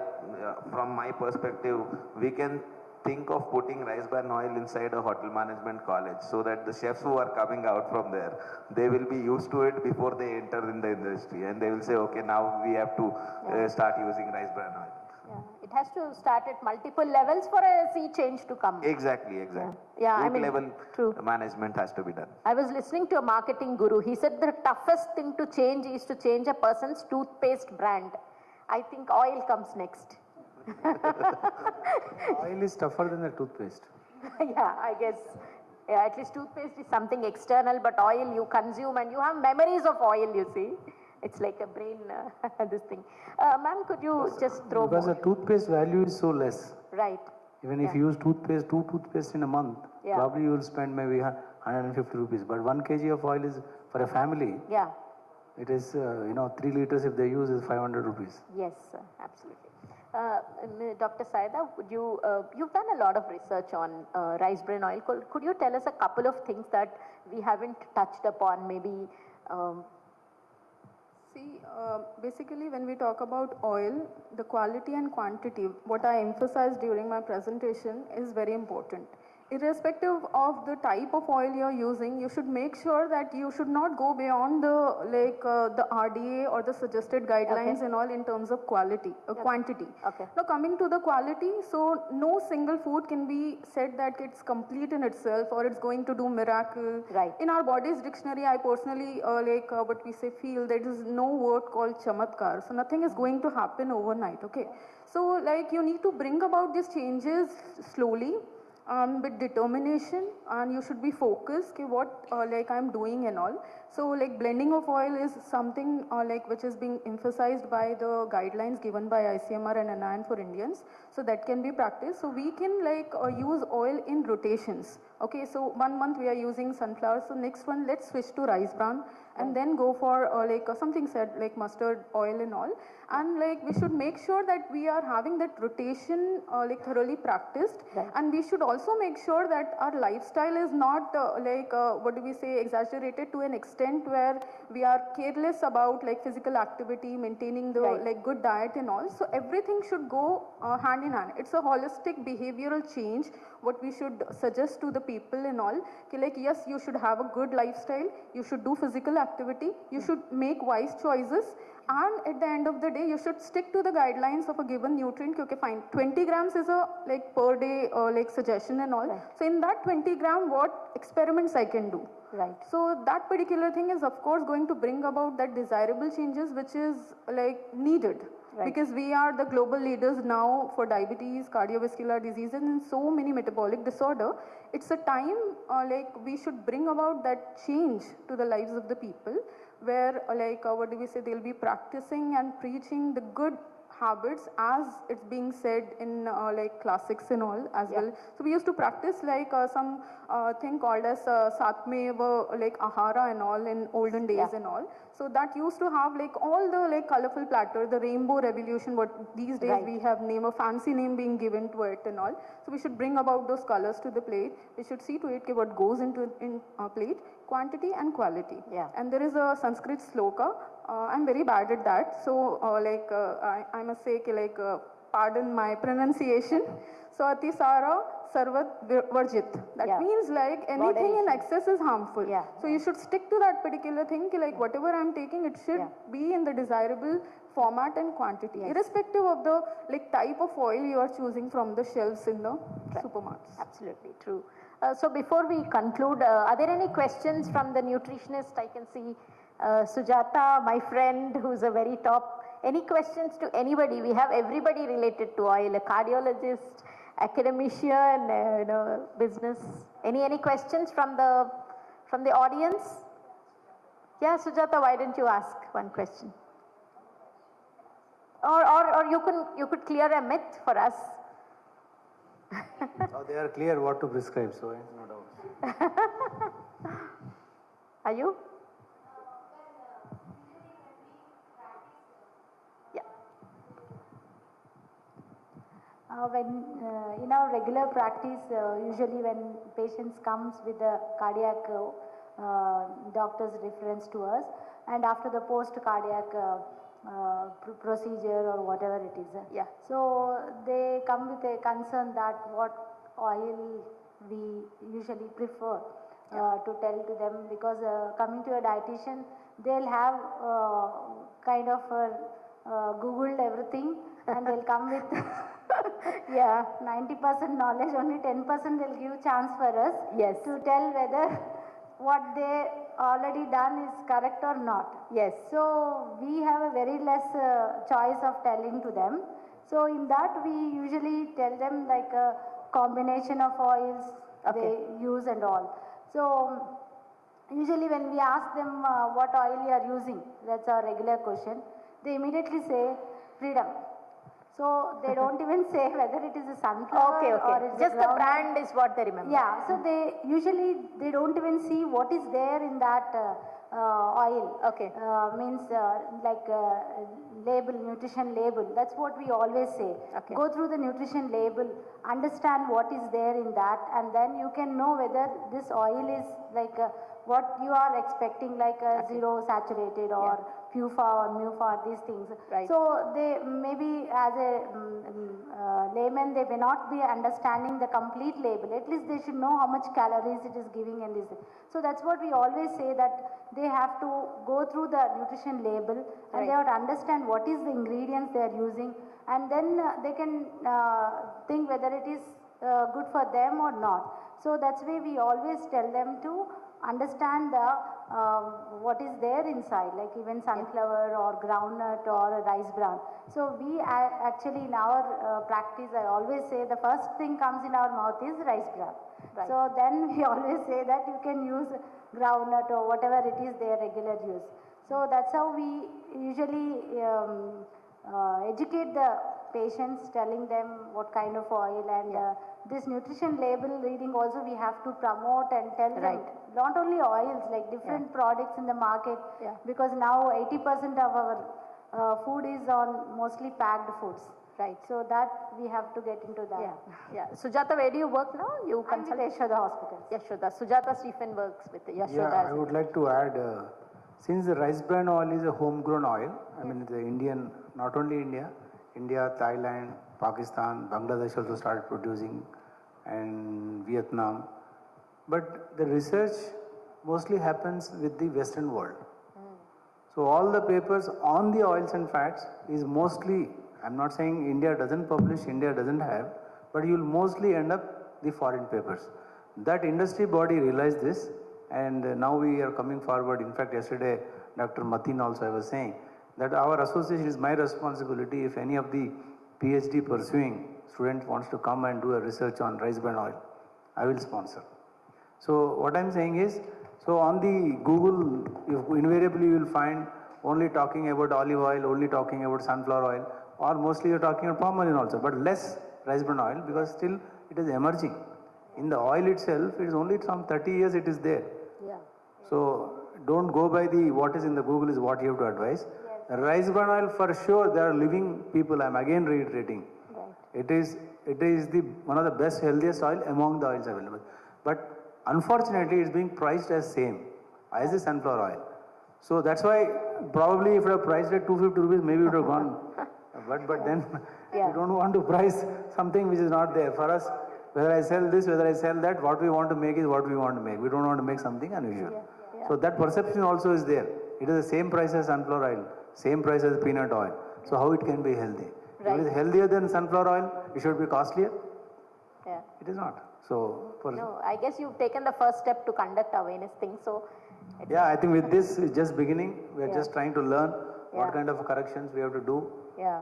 from my perspective, we can think of putting rice bran oil inside a hotel management college so that the chefs who are coming out from there, they will be used to it before they enter in the industry, and they will say, okay, now we have to start using rice bran oil. It has to start at multiple levels for a sea change to come. Exactly. Level management has to be done. I was listening to a marketing guru. He said the toughest thing to change is to change a person's toothpaste brand. I think oil comes next. Oil is tougher than the toothpaste. I guess. At least toothpaste is something external, but oil you consume and you have memories of oil, you see. It's like a brain, this thing. Ma'am, could you just throw Because more? the toothpaste value is so less. Right. Even if you use two toothpaste in a month, probably you will spend maybe 150 rupees. But 1 kg of oil is for a family. Yeah. It is, 3 liters if they use is 500 rupees. Yes, sir, absolutely. Dr. Saida, would you, you've done a lot of research on rice bran oil. Could you tell us a couple of things that we haven't touched upon, maybe? See, basically when we talk about oil, the quality and quantity, what I emphasized during my presentation is very important. Irrespective of the type of oil you're using, you should make sure that you should not go beyond the RDA or the suggested guidelines and all in terms of quality, quantity. Okay. Now coming to the quality, so no single food can be said that it's complete in itself or it's going to do miracle. Right. In our body's dictionary, I personally what we say feel there is no word called chamatkar. So nothing is going to happen overnight. Okay. So you need to bring about these changes slowly. With determination, and you should be focused what I'm doing and all. So blending of oil is something which is being emphasized by the guidelines given by ICMR and ANAN for Indians. So that can be practiced. So we can use oil in rotations. Okay, so 1 month we are using sunflower. So next one let's switch to rice bran and then go for something said like mustard oil and all. And we should make sure that we are having that rotation thoroughly practiced. Right. And we should also make sure that our lifestyle is not exaggerated to an extent where we are careless about physical activity, maintaining the good diet and all. So everything should go hand in hand. It's a holistic behavioral change what we should suggest to the people and all. Yes, you should have a good lifestyle, you should do physical activity, you should make wise choices, and at the end of the day you should stick to the guidelines of a given nutrient. Okay, fine, 20 grams is a per day suggestion and all. Right. So in that 20 gram what experiments I can do. Right. So that particular thing is of course going to bring about that desirable changes which is needed. Right. Because we are the global leaders now for diabetes, cardiovascular diseases and so many metabolic disorder. It's a time we should bring about that change to the lives of the people where they'll be practicing and preaching the good habits as it's being said in classics and all as well. So we used to practice some thing called as satmeva ahara and all in olden days and all. So that used to have all the colorful platter, the rainbow revolution, what these days we have a fancy name being given to it and all. So we should bring about those colors to the plate. We should see to it what goes into plate, quantity and quality. Yeah. And there is a Sanskrit sloka. I'm very bad at that. So I must say pardon my pronunciation. So Atisara Sarvat Varjit. That means anything in excess is harmful. Yeah. So you should stick to that particular thing. Whatever I'm taking, it should be in the desirable format and quantity, irrespective of the type of oil you are choosing from the shelves in the supermarkets. Absolutely true. So before we conclude, are there any questions from the nutritionist? I can see Sujata, my friend, who's a very top. Any questions to anybody? We have everybody related to oil, a cardiologist, academician, business. Any questions from the audience? Yeah, Sujata, why don't you ask one question? Or you could clear a myth for us. They are clear what to prescribe, so no doubt. Are you? When in our regular practice, usually when patients comes with a cardiac doctor's reference to us, and after the post-cardiac procedure or whatever it is, so they come with a concern that what oil we usually prefer to tell to them, because coming to a dietitian, they'll have kind of Googled everything and they'll come with 90% knowledge, only 10% they'll give chance for us to tell whether what they already done is correct or not. Yes. So we have a very less choice of telling to them. So in that we usually tell them a combination of oils they use and all. So usually when we ask them what oil you are using, that's our regular question, they immediately say freedom. So they don't even say whether it is a sunflower Okay, okay. or it's Just a the groundnut. brand is what they remember. Yeah, so they usually they don't even see what is there in that oil. Okay. Means label, nutrition label. That's what we always say. Okay. Go through the nutrition label, understand what is there in that, and then you can know whether this oil is like what you are expecting, like zero saturated or PUFA or MUFA, these things. Right. So they maybe as a layman, they may not be understanding the complete label. At least they should know how much calories it is giving and this. So that's what we always say, that they have to go through the nutrition label and they have to understand what is the ingredients they are using, and then they can think whether it is good for them or not. So that's why we always tell them to understand the what is there inside, like even sunflower or groundnut or rice bran. So we actually in our practice, I always say the first thing comes in our mouth is rice bran. Right. So then we always say that you can use groundnut or whatever it is their regular use. So that's how we usually educate the patients, telling them what kind of oil, and this nutrition label reading also we have to promote and tell them, not only oils, like different products in the market, because now 80% of our food is on mostly packed foods. Right. So that we have to get into that. Yeah. Sujata, where do you work now? You I'm with Yashoda Hospital. Yashoda. Sujata Stephen works with Yashoda. Yeah, I would like to add, since the rice bran oil is a homegrown oil, I mean the Indian, not only India, Thailand, Pakistan, Bangladesh also started producing, and Vietnam. But the research mostly happens with the Western world. So all the papers on the oils and fats is mostly, I'm not saying India doesn't publish, India doesn't have, but you'll mostly end up the foreign papers. That industry body realized this, and now we are coming forward. In fact, yesterday, Dr. Mateen also I was saying that our association is my responsibility. If any of the PhD pursuing student wants to come and do a research on rice bran oil, I will sponsor. So what I'm saying is, so on the Google, invariably you will find only talking about olive oil, only talking about sunflower oil, or mostly you're talking about palm oil also, but less rice bran oil, because still it is emerging. In the oil itself, it is only from 30 years it is there. Yeah. So don't go by the what is in the Google is what you have to advise. The rice bran oil, for sure, there are living people. I'm again reiterating. It is the one of the best, healthiest oil among the oils available. But unfortunately, it's being priced as same as the sunflower oil. So that's why probably if it were priced at 250 rupees, maybe it would have gone. But then we don't want to price something which is not there. For us, whether I sell this, whether I sell that, what we want to make is what we want to make. We don't want to make something unusual. So that perception also is there. It is the same price as sunflower oil, same price as peanut oil. So how it can be healthy? If it is healthier than sunflower oil, it should be costlier? Yeah. It is not. So no, I guess you've taken the first step to conduct awareness thing. So yeah, I think with this is just beginning. We are just trying to learn what kind of corrections we have to do. Yeah.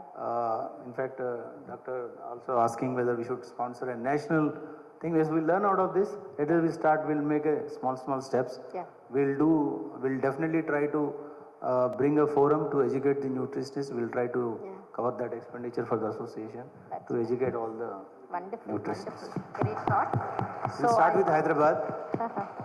In fact, doctor also asking whether we should sponsor a national thing. As we learn out of this, let us we start. We'll make a small steps. Yeah. We'll definitely try to bring a forum to educate the nutritionists. We'll try to cover that expenditure for the association to educate all the nutritionists. Great thought. We'll start with Hyderabad.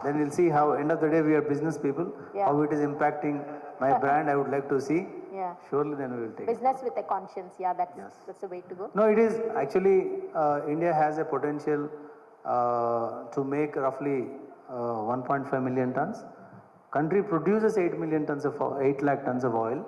Then we'll see how, end of the day, we are business people, how it is impacting my brand. I would like to see. Yeah. Surely then we will take Business with a conscience. Yeah, that's the way to go. No, it is actually, India has a potential to make roughly 1.5 million tons. Country produces 8 lakh tons of oil,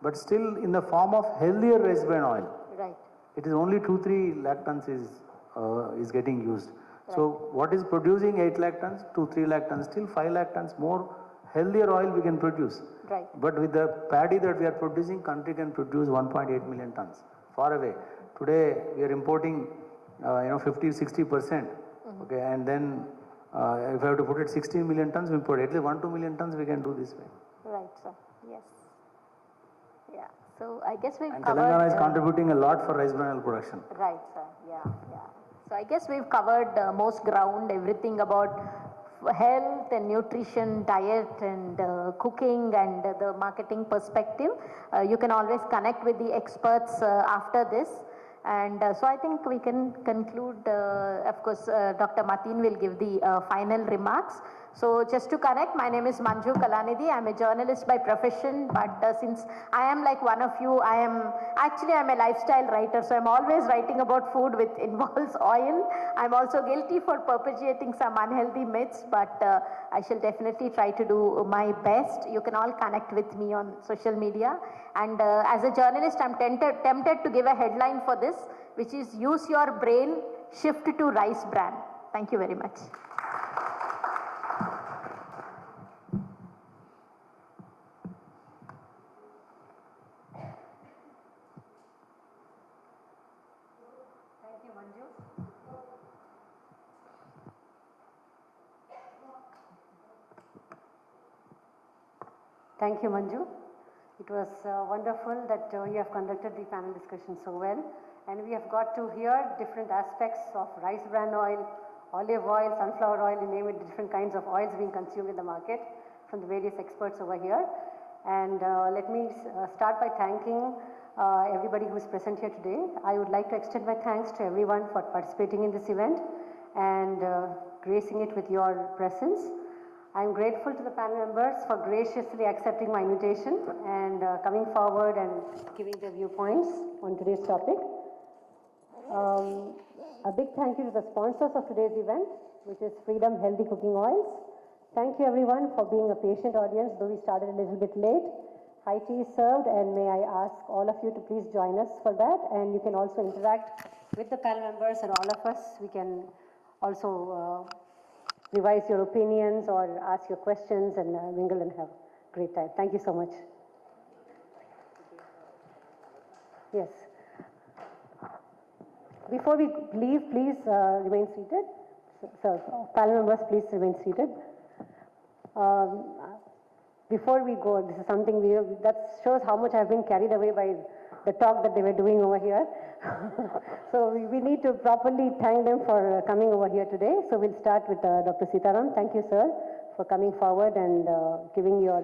but still in the form of healthier rice bran oil. Right. It is only 2-3 lakh tons is getting used. So what is producing 8 lakh tons, 2-3 lakh tons, still 5 lakh tons more healthier oil we can produce. Right. But with the paddy that we are producing, country can produce 1.8 million tons. Far away. Today we are importing 50-60%. Okay, and then if I have to put it 16 million tons, we put at least 1-2 million tons we can do this way. Right, sir. Yes. Yeah. So I guess we've And covered. Telangana is contributing a lot for rice bran oil production. Right, sir. Yeah. So I guess we've covered most ground, everything about health and nutrition, diet and cooking and the marketing perspective. You can always connect with the experts after this. And so I think we can conclude, of course, Dr. Mateen will give the final remarks. So just to correct, my name is Manju Kalanidhi. I'm a journalist by profession, but since I am like one of you, I'm a lifestyle writer, so I'm always writing about food which involves oil. I'm also guilty for perpetuating some unhealthy myths, but I shall definitely try to do my best. You can all connect with me on social media. And as a journalist, I'm tempted to give a headline for this, which is use your brain, shift to rice bran. Thank you very much. Thank you, Manju. Thank you, Manju. It was wonderful that you have conducted the panel discussion so well. And we have got to hear different aspects of rice bran oil, olive oil, sunflower oil, you name it, different kinds of oils being consumed in the market from the various experts over here. And let me start by thanking everybody who is present here today. I would like to extend my thanks to everyone for participating in this event and gracing it with your presence. I am grateful to the panel members for graciously accepting my invitation and coming forward and giving their viewpoints on today's topic. A big thank you to the sponsors of today's event, which is Freedom Healthy Cooking Oils. Thank you everyone for being a patient audience, though we started a little bit late. High tea is served, and may I ask all of you to please join us for that. And you can also interact with the panel members and all of us. We can also revise your opinions or ask your questions and mingle and have a great time. Thank you so much. Yes. Before we leave, please remain seated. So, panel members, please remain seated. Before we go, this is something that shows how much I've been carried away by the talk that they were doing over here. So we need to properly thank them for coming over here today. So we'll start with Dr. Sitaram. Thank you, sir, for coming forward and giving your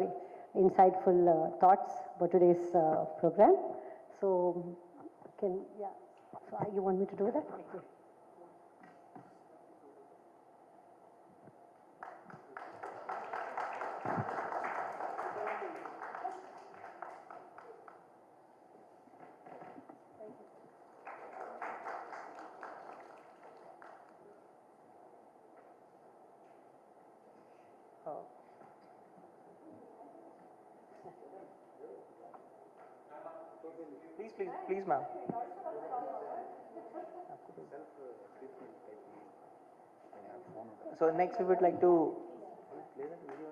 insightful thoughts about today's program. So, so you want me to do that? Okay. Please, ma'am. So next we would like to play that video.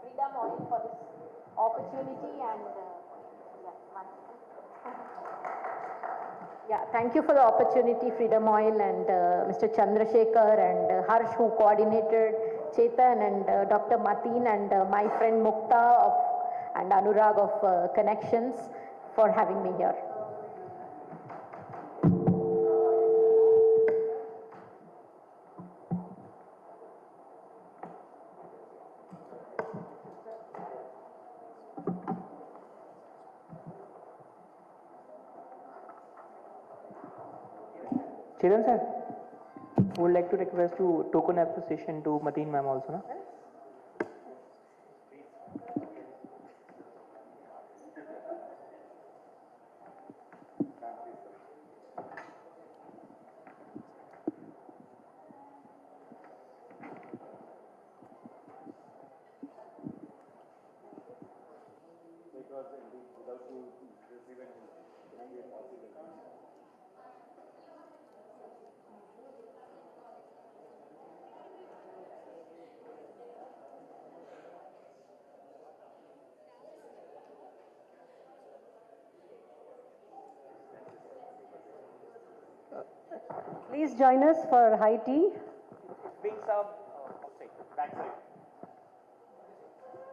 Freedom Oil for this opportunity and thank you for the opportunity, Freedom Oil and Mr. Chandrasekhar and Harsh who coordinated, Chetan and Dr. Mateen and my friend Mukta and Anurag of Connections for having me here. Chetan sir, would like to request to token appreciation to Mateen ma'am also, no? Please join us for high tea. Being served backside.